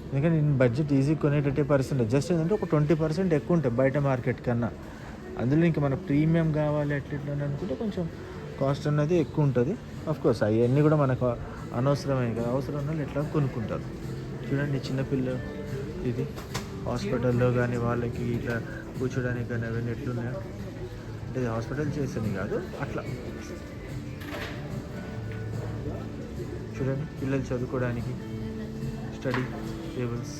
ఎందుకంటే నేను బడ్జెట్ ఈజీ కొనేటట్టే పరిస్థితి, జస్ట్ ఏంటంటే ఒక 20% ఎక్కువ ఉంటాయి బయట మార్కెట్ కన్నా. అందులో ఇంకా మన ప్రీమియం కావాలి అట్లా అనుకుంటే కొంచెం కాస్ట్ అన్నది ఎక్కువ ఉంటుంది. అఫ్కోర్స్ అవన్నీ కూడా మనకు అనవసరమే కదా, అవసరం ఉన్న వాళ్ళు ఎట్లా కొనుక్కుంటారు. చూడండి చిన్నపిల్ల, ఇది హాస్పిటల్లో కానీ వాళ్ళకి ఇట్లా కూర్చోడానికి కానీ అవన్నీ ఎట్లున్నాయో, అంటే హాస్పిటల్ చేసేది కాదు అట్లా. చూడండి పిల్లలు చదువుకోవడానికి స్టడీ టేబుల్స్,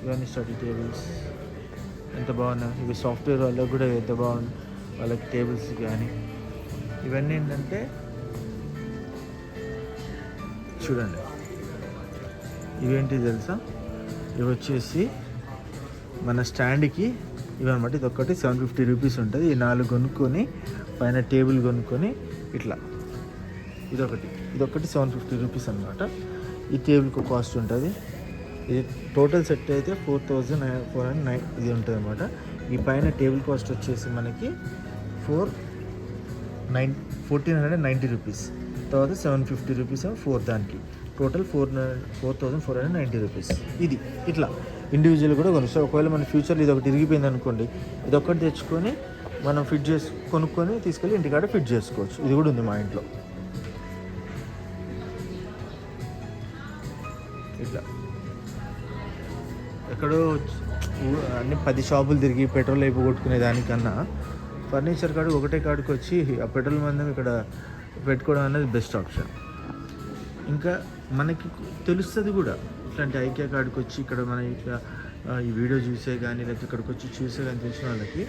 ఇవన్నీ స్టడీ టేబుల్స్ ఎంత బాగున్నాయి. ఇవి సాఫ్ట్వేర్ వాళ్ళకి కూడా ఎంత బాగుంది, వాళ్ళకి టేబుల్స్ కానీ ఇవన్నీ ఏంటంటే చూడండి. ఇవేంటి తెలుసా, ఇవి వచ్చేసి మన స్టాండ్కి ఇవన్నమాట. ఇది ఒక్కటి 750 రూపీస్ ఉంటుంది. ఈ 4 కొనుక్కొని పైన టేబుల్ కొనుక్కొని ఇట్లా ఇదొకటి 750 రూపీస్ అనమాట. ఈ టేబుల్కి కాస్ట్ ఉంటుంది. ఇది టోటల్ సెట్ అయితే 4409 ఇది ఉంటుంది అనమాట. ఈ పైన టేబుల్ కాస్ట్ వచ్చేసి మనకి 1490 రూపీస్. తర్వాత 750 రూపీస్ 4 దానికి, టోటల్ 4490 రూపీస్. ఇది ఇట్లా ఇండివిజువల్ కూడా కొనుక్కోవచ్చు. ఒకవేళ మన ఫ్యూచర్లో ఇది ఒకటి ఇరిగిపోయింది అనుకోండి, ఇది ఒకటి తెచ్చుకొని మనం కొనుక్కొని తీసుకెళ్ళి ఇంటికాడ ఫిట్ చేసుకోవచ్చు. ఇది కూడా ఉంది మా ఇంట్లో. ఇట్లా ఎక్కడో అన్ని 10 షాపులు తిరిగి పెట్రోల్ అయిపోగొట్టుకునే దానికన్నా ఫర్నిచర్ కాడు ఒకటే కాడికి వచ్చి ఆ పెట్రోల్ మందం ఇక్కడ పెట్టుకోవడం అనేది బెస్ట్ ఆప్షన్. ఇంకా మనకి తెలుస్తుంది కూడా, ఇట్లాంటి ఐక్య కాడికి వచ్చి ఇక్కడ మన ఇట్లా ఈ వీడియో చూసే కానీ లేకపోతే ఇక్కడికి వచ్చి చూసే కానీ తెలిసిన వాళ్ళకి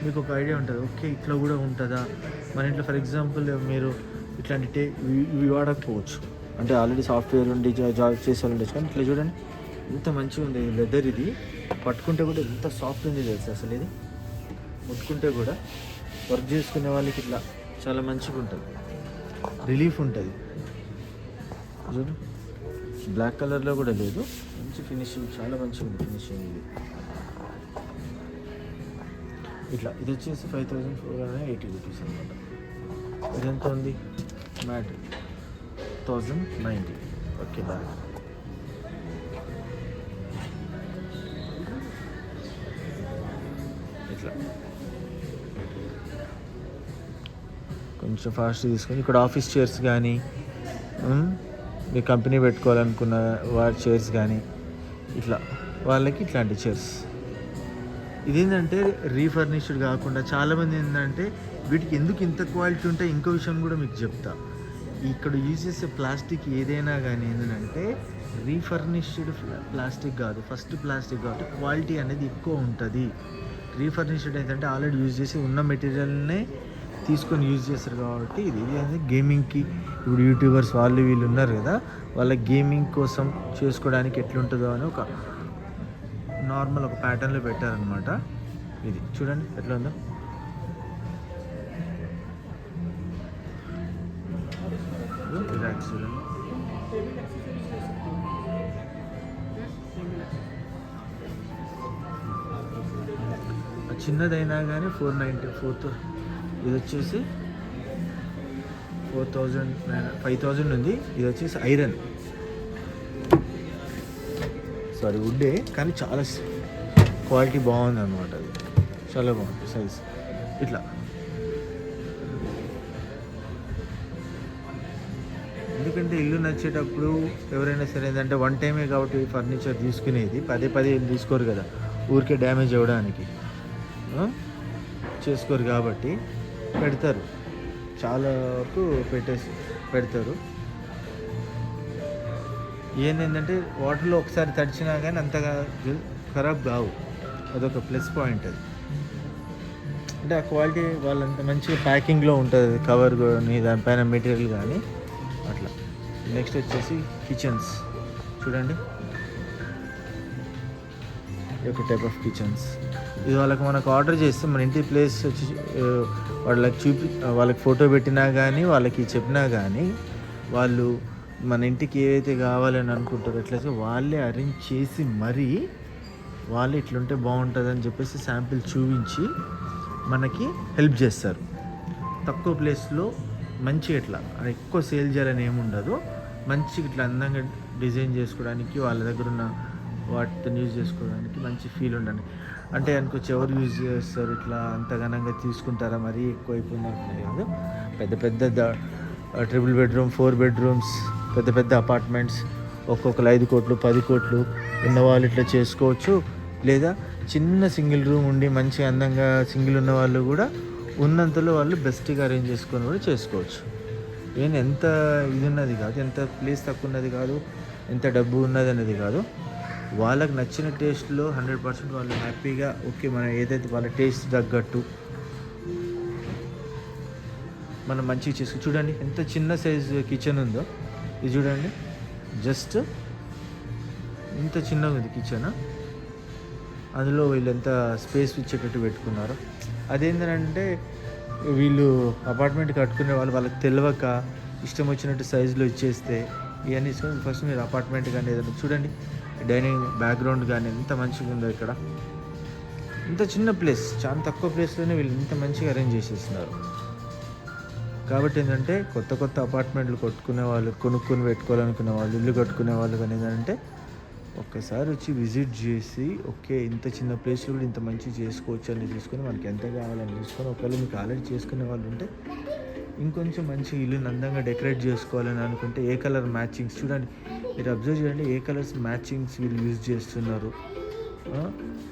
మీకు ఒక ఐడియా ఉంటుంది. ఓకే, ఇట్లా కూడా ఉంటుందా మన ఇంట్లో. ఫర్ ఎగ్జాంపుల్ మీరు ఇట్లాంటి ఇవి వాడకపోవచ్చు, అంటే ఆల్రెడీ సాఫ్ట్వేర్ ఉండి జాబ్ చేసే వాళ్ళు ఉండొచ్చు. కానీ ఇట్లా చూడండి ఎంత మంచిగా ఉంది లెదర్. ఇది పట్టుకుంటే కూడా ఎంత సాఫ్ట్ ఉంది తెలుసు అసలు. ఇది ముట్టుకుంటే కూడా వర్క్ చేసుకునే వాళ్ళకి ఇట్లా చాలా మంచిగా ఉంటుంది, రిలీఫ్ ఉంటుంది. చూడు, బ్లాక్ కలర్లో కూడా లేదు, మంచి ఫినిషింగ్, చాలా మంచిగా ఉంది ఫినిషింగ్. ఇది ఇట్లా ఇది వచ్చేసి 5480 రూపీస్ అనమాట. ఇది ఎంత ఉంది? మ్యాట్ 1090. ఓకే, బాగా ఇట్లా కొంచెం ఫాస్ట్ తీసుకొని ఇక్కడ ఆఫీస్ చైర్స్ కానీ మీ కంపెనీ పెట్టుకోవాలనుకున్న వారి చైర్స్ కానీ ఇట్లా వాళ్ళకి ఇట్లాంటి చైర్స్. ఇదేంటంటే రీఫర్నిష్డ్ కాకుండా చాలామంది ఏంటంటే వీటికి ఎందుకు ఇంత క్వాలిటీ ఉంటే ఇంకో విషయం కూడా మీకు చెప్తా. ఇక్కడ యూజ్ చేసే ప్లాస్టిక్ ఏదైనా కానీ ఏంటంటే రీఫర్నిష్డ్ ప్లాస్టిక్ కాదు, ఫస్ట్ ప్లాస్టిక్ కాబట్టి క్వాలిటీ అనేది ఎక్కువ ఉంటుంది. రీఫర్నిష్డ్ ఏంటంటే ఆల్రెడీ యూజ్ చేసి ఉన్న మెటీరియల్నే తీసుకొని యూజ్ చేస్తారు కాబట్టి ఇది అనేది గేమింగ్కి, ఇప్పుడు యూట్యూబర్స్ వాళ్ళు వీళ్ళు ఉన్నారు కదా, వాళ్ళ గేమింగ్ కోసం చేసుకోవడానికి ఎట్లుంటుందో అని ఒక నార్మల్ ఒక ప్యాటర్న్లో పెట్టారనమాట. ఇది చూడండి ఎట్లా ఉందో. రిలాక్స్ చూడండి. చిన్నదైనా కానీ 490 ఇది వచ్చేసి 5000 ఉంది. ఇది వచ్చేసి ఐరన్, సారీ వుడ్డే, కానీ చాలా క్వాలిటీ బాగుంది అనమాట. అది చాలా బాగుంది సైజ్. ఇట్లా ఎందుకంటే ఇల్లు నచ్చేటప్పుడు ఎవరైనా సరే ఏంటంటే వన్ టైమే కాబట్టి ఫర్నిచర్ తీసుకునేది, పదే ఏం తీసుకోరు కదా, ఊరికే డ్యామేజ్ అవ్వడానికి చేసుకోరు కాబట్టి పెడతారు, చాలా వరకు పెడతారు. ఏంటంటే వాటర్లో ఒకసారి తడిచినా కానీ అంతగా ఖరాబ్ కావు, అదొక ప్లస్ పాయింట్. అది అంటే ఆ క్వాలిటీ వాళ్ళంత మంచిగా ప్యాకింగ్లో ఉంటుంది, కవర్ కానీ దానిపైన మెటీరియల్ కానీ అట్లా. నెక్స్ట్ వచ్చేసి కిచెన్స్ చూడండి, ఈ ఒక టైప్ ఆఫ్ కిచెన్స్. ఇది మనకు ఆర్డర్ చేస్తే మన ఇంటి ప్లేస్ వచ్చి వాళ్ళకి ఫోటో పెట్టినా కానీ వాళ్ళకి చెప్పినా కానీ వాళ్ళు మన ఇంటికి ఏదైతే కావాలని అనుకుంటారో ఎట్లయితే వాళ్ళే అరేంజ్ చేసి మరీ వాళ్ళు ఇట్లుంటే బాగుంటుందని చెప్పేసి శాంపిల్ చూపించి మనకి హెల్ప్ చేస్తారు. తక్కువ ప్లేస్లో మంచి ఇట్లా ఎక్కువ సేల్ చేయాలని ఏముండదు, మంచి ఇట్లా అందంగా డిజైన్ చేసుకోవడానికి వాళ్ళ దగ్గర ఉన్న వాటిని యూజ్ చేసుకోవడానికి మంచి ఫీల్ ఉండండి. అంటే అనుకోవచ్చు ఎవరు యూజ్ చేస్తారు ఇట్లా అంత ఘనంగా తీసుకుంటారా, మరీ ఎక్కువ అయిపోయింది కాదు. పెద్ద ట్రిపుల్ బెడ్రూమ్, 4 బెడ్రూమ్స్, పెద్ద అపార్ట్మెంట్స్, ఒక్కొక్కరు 5 కోట్లు 10 కోట్లు ఉన్నవాళ్ళు ఇట్లా చేసుకోవచ్చు. లేదా చిన్న సింగిల్ రూమ్ ఉండి మంచి అందంగా సింగిల్ ఉన్న వాళ్ళు కూడా ఉన్నంతలో వాళ్ళు బెస్ట్గా అరేంజ్ చేసుకొని కూడా చేసుకోవచ్చు. ఎంత ఇది ఉన్నది కాదు, ఎంత ప్లేస్ తక్కువ ఉన్నది కాదు, ఎంత డబ్బు ఉన్నది అనేది కాదు, వాళ్ళకి నచ్చిన టేస్ట్లో 100% వాళ్ళు హ్యాపీగా ఓకే మనం ఏదైతే వాళ్ళ టేస్ట్ తగ్గట్టు మనం మంచిగా చేసుకో. చూడండి ఎంత చిన్న సైజు కిచెన్ ఉందో, ఇది చూడండి, జస్ట్ ఇంత చిన్నగా ఉంది కిచెన్, అందులో వీళ్ళు ఎంత స్పేస్ ఇచ్చేటట్టు పెట్టుకున్నారు. అదేంటంటే వీళ్ళు అపార్ట్మెంట్ కట్టుకునే వాళ్ళకి తెలియక ఇష్టం వచ్చినట్టు సైజులో ఇచ్చేస్తే ఇవన్నీ ఫస్ట్ మీరు అపార్ట్మెంట్ కానీ ఏదైనా చూడండి, డైనింగ్ బ్యాక్గ్రౌండ్ కానీ ఎంత మంచిగా ఉందో. ఇక్కడ ఇంత చిన్న ప్లేస్, చాలా తక్కువ ప్లేస్లోనే వీళ్ళు ఇంత మంచిగా అరేంజ్ చేసేస్తున్నారు. కాబట్టి ఏంటంటే కొత్త అపార్ట్మెంట్లు కొనుక్కొని పెట్టుకోవాలనుకునే వాళ్ళు, ఇల్లు కట్టుకునే వాళ్ళు కానీ ఏంటంటే ఒక్కసారి వచ్చి విజిట్ చేసి ఓకే ఇంత చిన్న ప్లేస్లో కూడా ఇంత మంచి చేసుకోవచ్చు అని తీసుకొని మనకి ఎంత కావాలని తీసుకొని ఒకవేళ మీకు ఆల్రెడీ చేసుకునే వాళ్ళు ఉంటే ఇంకొంచెం మంచి ఇల్లుని అందంగా డెకరేట్ చేసుకోవాలని అనుకుంటే ఏ కలర్ మ్యాచింగ్స్ చూడండి, మీరు అబ్జర్వ్ చేయండి ఏ కలర్స్ మ్యాచింగ్స్ వీళ్ళు యూజ్ చేస్తున్నారు,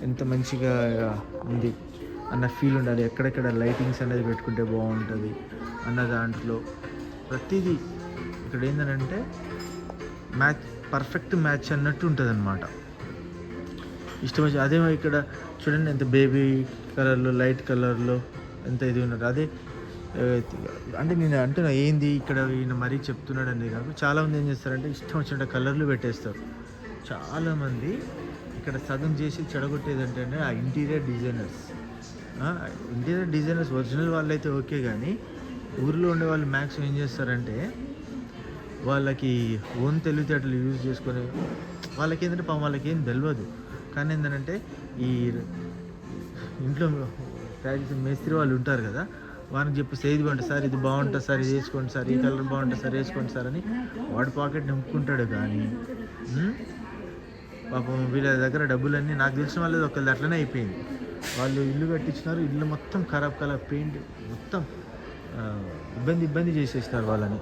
ఎంత మంచిగా ఉంది అన్న ఫీల్ ఉండాలి. ఎక్కడెక్కడ లైటింగ్స్ అనేది పెట్టుకుంటే బాగుంటుంది అన్న దాంట్లో ప్రతిదీ ఇక్కడ ఏంటంటే పర్ఫెక్ట్ మ్యాచ్ అన్నట్టు ఉంటుంది అన్నమాట. ఇష్టం వచ్చి అదే ఇక్కడ చూడండి ఎంత బేబీ కలర్లో లైట్ కలర్లో ఎంత ఇది ఉన్నారు. అదే అంటే నేను అంటున్నా ఏంది ఇక్కడ ఈయన మరీ చెప్తున్నాడు అనేది కాదు, చాలామంది ఏం చేస్తారంటే ఇష్టం వచ్చినట్టు కలర్లు పెట్టేస్తారు. చాలామంది ఇక్కడ సగం చేసి చెడగొట్టేది అంటే ఆ ఇంటీరియర్ డిజైనర్స్ ఒరిజినల్ వాళ్ళైతే ఓకే, కానీ ఊరిలో ఉండే వాళ్ళు మ్యాక్సిమం ఏం చేస్తారంటే వాళ్ళకి ఓన్ తెలివితేటలు యూజ్ చేసుకొని వాళ్ళకి ఏంటంటే వాళ్ళకి ఏం తెలియదు, కానీ ఏంటంటే ఈ ఇంట్లో మేస్త్రి వాళ్ళు ఉంటారు కదా, వారికి చెప్పేసి ఏది బాగుంటుంది సార్, ఇది బాగుంటుంది సార్, ఇది వేసుకోండి సార్, ఈ కలర్ బాగుంటుంది సార్ వేసుకోండి సార్ అని వాడి పాకెట్ నింపుకుంటాడు. కానీ పాపం వీళ్ళ దగ్గర డబ్బులన్నీ నాకు తెలిసిన వాళ్ళది ఒకళ్ళు అట్లనే అయిపోయింది. వాళ్ళు ఇల్లు కట్టించినారు, ఇల్లు మొత్తం ఖరాబ్ పెయింట్ మొత్తం ఇబ్బంది చేసేసినారు వాళ్ళని.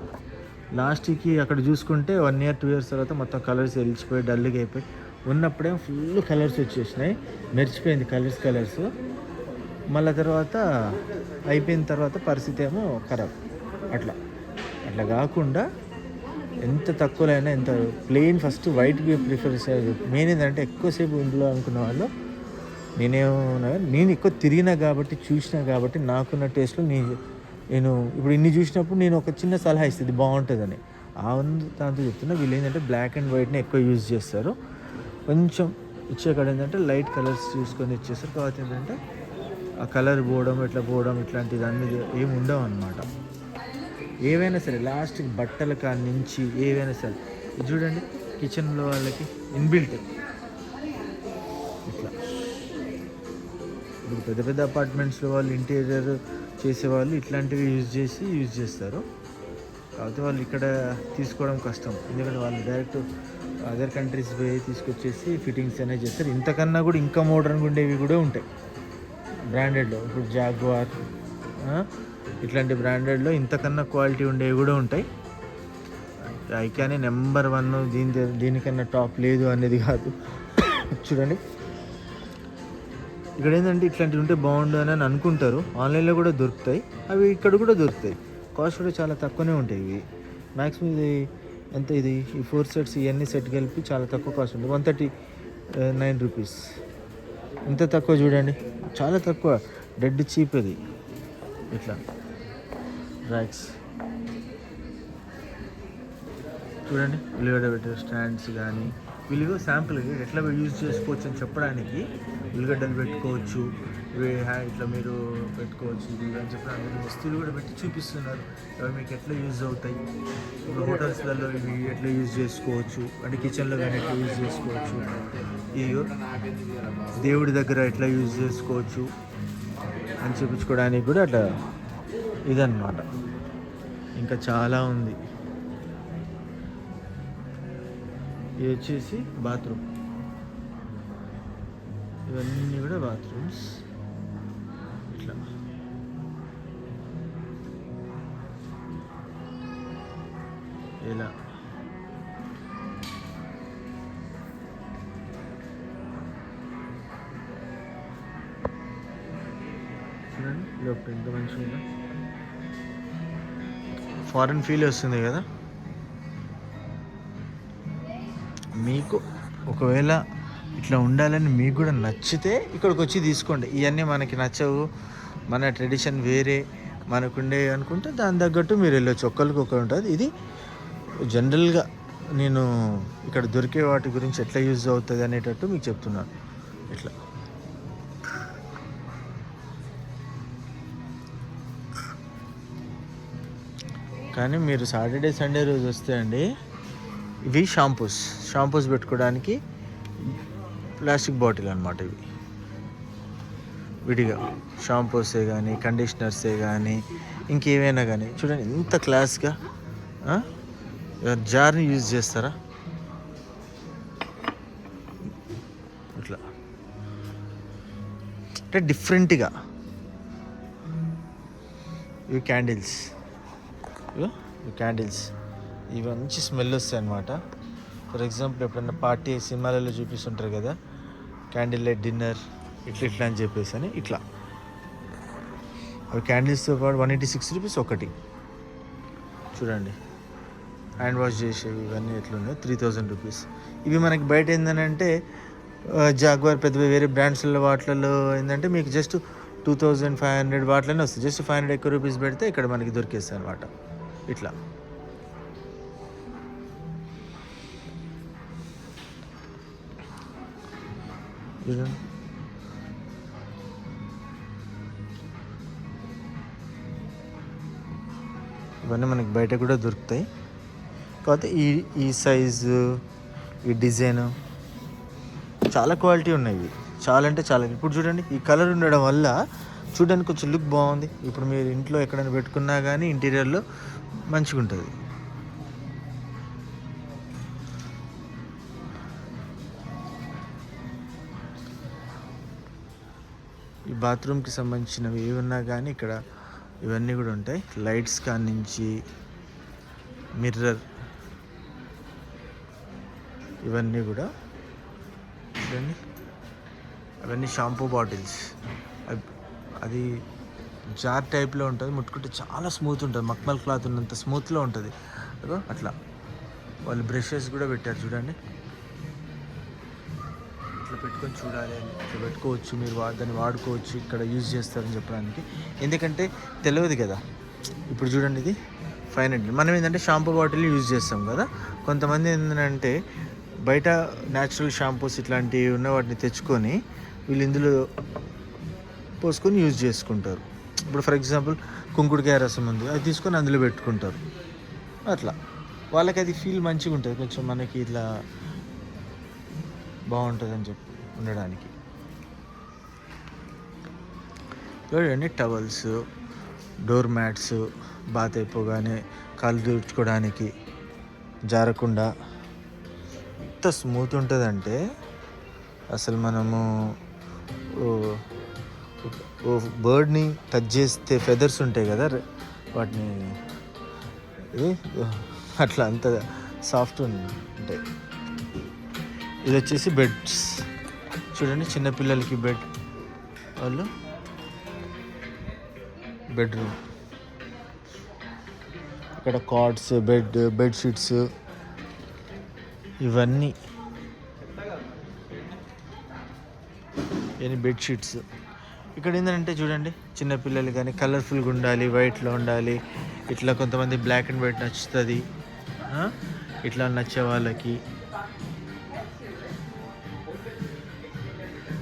లాస్ట్కి అక్కడ చూసుకుంటే 1 year 2 years తర్వాత మొత్తం కలర్స్ వెలిచిపోయి డల్గా అయిపోయి ఉన్నప్పుడే ఫుల్ కలర్స్ వచ్చేసినాయి, మెరిచిపోయింది కలర్స్. మళ్ళీ తర్వాత అయిపోయిన తర్వాత పరిస్థితి ఏమో ఖరాబ్. అట్లా కాకుండా ఎంత తక్కువలో అయినా ఎంత ప్లెయిన్ ఫస్ట్ వైట్ ప్రిఫర్ చేయాలి. మెయిన్ ఏంటంటే ఎక్కువసేపు ఇంట్లో అనుకున్న వాళ్ళు నేను ఎక్కువ తిరిగినా కాబట్టి చూసినా కాబట్టి నాకున్న టేస్ట్లో నేను ఇప్పుడు ఇన్ని చూసినప్పుడు నేను ఒక చిన్న సలహా ఇస్తుంది బాగుంటుందని దాంతో చెప్తున్నా. వీళ్ళు ఏంటంటే బ్లాక్ అండ్ వైట్ని ఎక్కువ యూజ్ చేస్తారు, కొంచెం ఇచ్చేకాడ ఏంటంటే లైట్ కలర్స్ చూసుకొని ఇచ్చేస్తారు. తర్వాత ఏంటంటే ఆ కలర్ పోవడం ఇట్లాంటిది అన్నీ ఏమి ఉండవు అన్నమాట. ఏవైనా సరే లాస్ట్కి బట్టల కాడి నుంచి ఏవైనా సరే చూడండి కిచెన్లో వాళ్ళకి ఇన్బిల్ట్ ఇట్లా. ఇప్పుడు పెద్ద అపార్ట్మెంట్స్లో వాళ్ళు ఇంటీరియర్ చేసేవాళ్ళు ఇట్లాంటివి యూజ్ చేస్తారు. కాకపోతే వాళ్ళు ఇక్కడ తీసుకోవడం కష్టం, ఎందుకంటే వాళ్ళు డైరెక్ట్ అదర్ కంట్రీస్ పోయి తీసుకొచ్చేసి ఫిట్టింగ్స్ అనేది చేస్తారు. ఇంతకన్నా కూడా ఇంకా మోడర్న్గా ఉండేవి కూడా ఉంటాయి బ్రాండెడ్లో. ఇప్పుడు జాగ్వార్ ఇట్లాంటి బ్రాండెడ్లో ఇంతకన్నా క్వాలిటీ ఉండేవి కూడా ఉంటాయి. ఐకానే నెంబర్ 1 దీనికన్నా టాప్ లేదు అనేది కాదు. చూడండి ఇక్కడ ఏంటంటే ఇట్లాంటివి ఉంటే బాగుండు అని అనుకుంటారు. ఆన్లైన్లో కూడా దొరుకుతాయి, అవి ఇక్కడ కూడా దొరుకుతాయి. కాస్ట్ కూడా చాలా తక్కువనే ఉంటాయి ఇవి. మ్యాక్సిమం ఇది ఎంత ఈ 4 sets ఇవన్నీ సెట్ కలిపి చాలా తక్కువ కాస్ట్ ఉంటుంది, 139 rupees. ఇంత తక్కువ చూడండి, చాలా తక్కువ, డెడ్ చీప్ అది. ఇట్లా ర్యాక్స్ చూడండి, ఉల్లిగడ్డ పెట్టే స్టాండ్స్ కానీ వీళ్ళు శాంపుల్గా ఎట్లా యూజ్ చేసుకోవచ్చు అని చెప్పడానికి ఉల్లిగడ్డలు పెట్టుకోవచ్చు, ఇట్లా మీరు పెట్టుకోవచ్చు అని చెప్పడానికి వస్తువులు కూడా పెట్టి చూపిస్తున్నారు. అవి మీకు ఎట్లా యూజ్ అవుతాయి, ఇప్పుడు హోటల్స్లలో ఇవి ఎట్లా యూజ్ చేసుకోవచ్చు అంటే కిచెన్లో కానీ ఎట్లా యూజ్ చేసుకోవచ్చు, ఈ దేవుడి దగ్గర ఎట్లా యూజ్ చేసుకోవచ్చు అని చూపించుకోవడానికి కూడా అట్లా ఇదన్నమాట. ఇంకా చాలా ఉంది. ఇది వచ్చేసి బాత్రూమ్, ఇవన్నీ కూడా బాత్రూమ్స్. ఇట్లా ఇలా చూడండి, లోపల ఎంత మంచిగా ఉందో, ఫారెన్ ఫీల్ వస్తుంది కదా. మీకు ఒకవేళ ఇట్లా ఉండాలని మీకు కూడా నచ్చితే ఇక్కడికి వచ్చి తీసుకోండి. ఇవన్నీ మనకి నచ్చవు, మన ట్రెడిషన్ వేరే మనకుండే అనుకుంటే దాని తగ్గట్టు మీరు వెళ్ళొచ్చు. ఒక్కరికి ఒకరు ఉంటుంది. ఇది జనరల్గా నేను ఇక్కడ దొరికే వాటి గురించి ఎట్లా యూజ్ అవుతుంది అనేటట్టు మీకు చెప్తున్నాను. ఇట్లా కానీ మీరు సాటర్డే సండే రోజు వస్తే అండి, ఇవి షాంపూస్ పెట్టుకోవడానికి ప్లాస్టిక్ బాటిల్ అనమాట. ఇవి విడిగా షాంపూసే కానీ కండిషనర్సే కానీ ఇంకేమైనా కానీ చూడండి ఎంత క్లాస్గా జార్ని యూజ్ చేస్తారా ఇట్లా అంటే డిఫరెంట్గా. ఇవి క్యాండిల్స్ ఇవి మంచి స్మెల్ వస్తాయి అన్నమాట. ఫర్ ఎగ్జాంపుల్ ఎప్పుడన్నా పార్టీ సినిమాలలో చూపిస్తుంటారు కదా, క్యాండిల్ లైట్ డిన్నర్ ఇట్లా అని చెప్పేసి అని ఇట్లా. అవి క్యాండిల్స్తో పాటు 186 రూపీస్ ఒకటి. చూడండి హ్యాండ్ వాష్ చేసేవి ఇవన్నీ ఎట్లున్నాయి 3000 రూపీస్. ఇవి మనకి బయట ఏంటంటే జాగ్వార్ పెద్ద వేరే బ్రాండ్స్లో వాటిలలో ఏంటంటే మీకు జస్ట్ 2500 వాటిలోనే వస్తుంది. జస్ట్ 500 ఎక్కువ రూపీస్ పెడితే ఇక్కడ మనకి దొరికేస్తాయి అనమాట. ఇట్లా ఇవన్నీ మనకి బయట కూడా దొరుకుతాయి. కాకపోతే ఈ సైజు ఈ డిజైను చాలా క్వాలిటీ ఉన్నాయి. చాలా అంటే చాలా. ఇప్పుడు చూడండి ఈ కలర్ ఉండడం వల్ల చూడడానికి కొంచెం లుక్ బాగుంది. ఇప్పుడు మీరు ఇంట్లో ఎక్కడైనా పెట్టుకున్నా కానీ ఇంటీరియర్లో మంచిగా ఉంటుంది. ఈ బాత్రూమ్కి సంబంధించినవి ఏమన్నా కానీ ఇక్కడ ఇవన్నీ కూడా ఉంటాయి. లైట్స్ కాడి నుంచి మిర్రర్ ఇవన్నీ కూడా చూడండి. అవన్నీ షాంపూ బాటిల్స్. అది జార్ టైప్లో ఉంటుంది, ముట్టుకుంటే చాలా స్మూత్ ఉంటుంది. మక్మల్ క్లాత్ ఉన్నంత స్మూత్లో ఉంటుంది అట్లా. వాళ్ళు బ్రషెస్ కూడా పెట్టారు చూడండి. ఇట్లా పెట్టుకొని చూడాలి అని ఇట్లా పెట్టుకోవచ్చు. మీరు దాన్ని వాడుకోవచ్చు, ఇక్కడ యూజ్ చేస్తారని చెప్పడానికి. ఎందుకంటే తెలియదు కదా. ఇప్పుడు చూడండి ఇది 500. మనం ఏంటంటే షాంపూ బాటిల్ యూజ్ చేస్తాం కదా. కొంతమంది ఏంటంటే బయట న్యాచురల్ షాంపూస్ ఇట్లాంటివి ఉన్న వాటిని తెచ్చుకొని వీళ్ళు ఇందులో పోసుకొని యూజ్ చేసుకుంటారు. ఇప్పుడు ఫర్ ఎగ్జాంపుల్ కుంకుడుకాయ రసం ఉంది, అది తీసుకొని అందులో పెట్టుకుంటారు. అట్లా వాళ్ళకి అది ఫీల్ మంచిగా ఉంటుంది. కొంచెం మనకి ఇట్లా బాగుంటుంది అని చెప్పి ఉండడానికి. చూడండి టవల్స్, డోర్ మ్యాట్స్, బాత్ అయిపోగానే కాళ్ళు తుడుచుకోవడానికి జారకుండా ఎంత స్మూత్ ఉంటుందంటే అసలు మనము బర్డ్ని టచ్ చేస్తే ఫెదర్స్ ఉంటాయి కదా వాటిని అట్లా అంత సాఫ్ట్ ఉంటాయి. ఇది వచ్చేసి బెడ్స్ చూడండి. చిన్నపిల్లలకి బెడ్ వాళ్ళు బెడ్రూమ్. ఇక్కడ కార్డ్స్, బెడ్షీట్స్ ఇవన్నీ బెడ్షీట్స్. ఇక్కడ ఏంటంటే చూడండి చిన్నపిల్లలు కానీ కలర్ఫుల్గా ఉండాలి, వైట్లో ఉండాలి. ఇట్లా కొంతమంది బ్లాక్ అండ్ వైట్ నచ్చుతుంది, ఇట్లా నచ్చే వాళ్ళకి.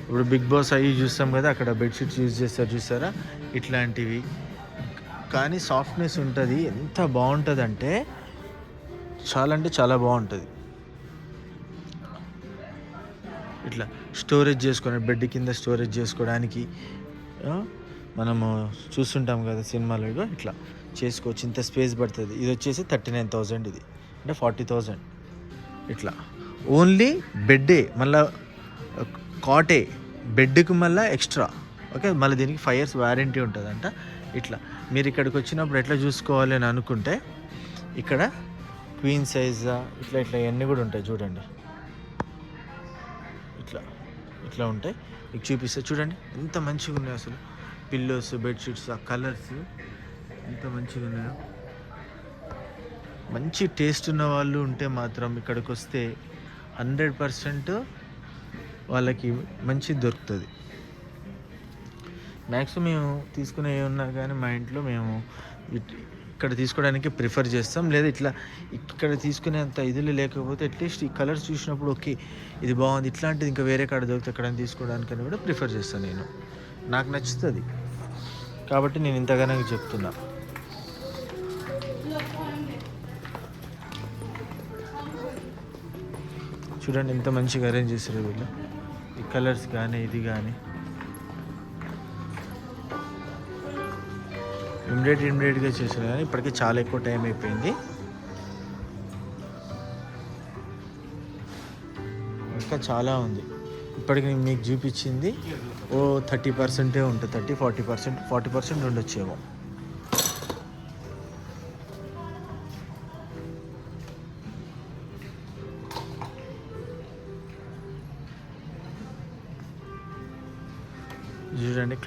ఇప్పుడు బిగ్ బాస్ అవి చూస్తాం కదా, అక్కడ బెడ్షీట్స్ యూజ్ చేస్తారు చూసారా, ఇట్లాంటివి. కానీ సాఫ్ట్నెస్ ఉంటుంది. ఎంత బాగుంటుంది అంటే చాలా బాగుంటుంది. ఇట్లా స్టోరేజ్ చేసుకొని బెడ్ కింద స్టోరేజ్ చేసుకోవడానికి మనము చూస్తుంటాం కదా సినిమాలో, ఇట్లా చేసుకోవచ్చు. ఇంత స్పేస్ పడుతుంది. ఇది వచ్చేసి 39,000, ఇది అంటే 40,000. ఇట్లా ఓన్లీ బెడ్డే, మళ్ళీ కాటే బెడ్కి మళ్ళీ ఎక్స్ట్రా. ఓకే, మళ్ళీ దీనికి 5 years వారంటీ ఉంటుందంట. ఇట్లా మీరు ఇక్కడికి వచ్చినప్పుడు ఎట్లా చూసుకోవాలి అని అనుకుంటే ఇక్కడ క్వీన్ సైజా ఇట్లా ఇవన్నీ కూడా ఉంటాయి చూడండి. ఇట్లా ఉంటాయి. మీకు చూపిస్తే చూడండి ఎంత మంచిగా ఉన్నాయో అసలు. పిల్లోస్, బెడ్షీట్స్, ఆ కలర్స్ ఎంత మంచిగా ఉన్నాయో. మంచి టేస్ట్ ఉన్న వాళ్ళు ఉంటే మాత్రం ఇక్కడికి వస్తే 100% వాళ్ళకి మంచిది దొరుకుతుంది. మ్యాక్సిమం మేము తీసుకునే ఏమన్నా కానీ మా ఇంట్లో మేము ఇక్కడ తీసుకోవడానికి ప్రిఫర్ చేస్తాం. లేదా ఇట్లా ఇక్కడ తీసుకునేంత ఇదిలో లేకపోతే అట్లీస్ట్ ఈ కలర్స్ చూసినప్పుడు ఓకే ఇది బాగుంది, ఇట్లాంటిది ఇంకా వేరే కాడ దొరికితే ఎక్కడైనా తీసుకోవడానికని కూడా ప్రిఫర్ చేస్తాను నేను. నాకు నచ్చుతుంది కాబట్టి నేను ఇంతగానో చెప్తున్నా. చూడండి ఎంత మంచిగా అరేంజ్ చేశారు వీళ్ళు. ఈ కలర్స్ కానీ ఇది కానీ ఇమ్మీడియట్గా చేశాను కానీ ఇప్పటికే చాలా ఎక్కువ టైం అయిపోయింది. ఇంకా చాలా ఉంది. ఇప్పటికి నేను మీకు చూపించింది ఓ 30% ఉంటుంది, 40% ఉండొచ్చేమో. చూడండి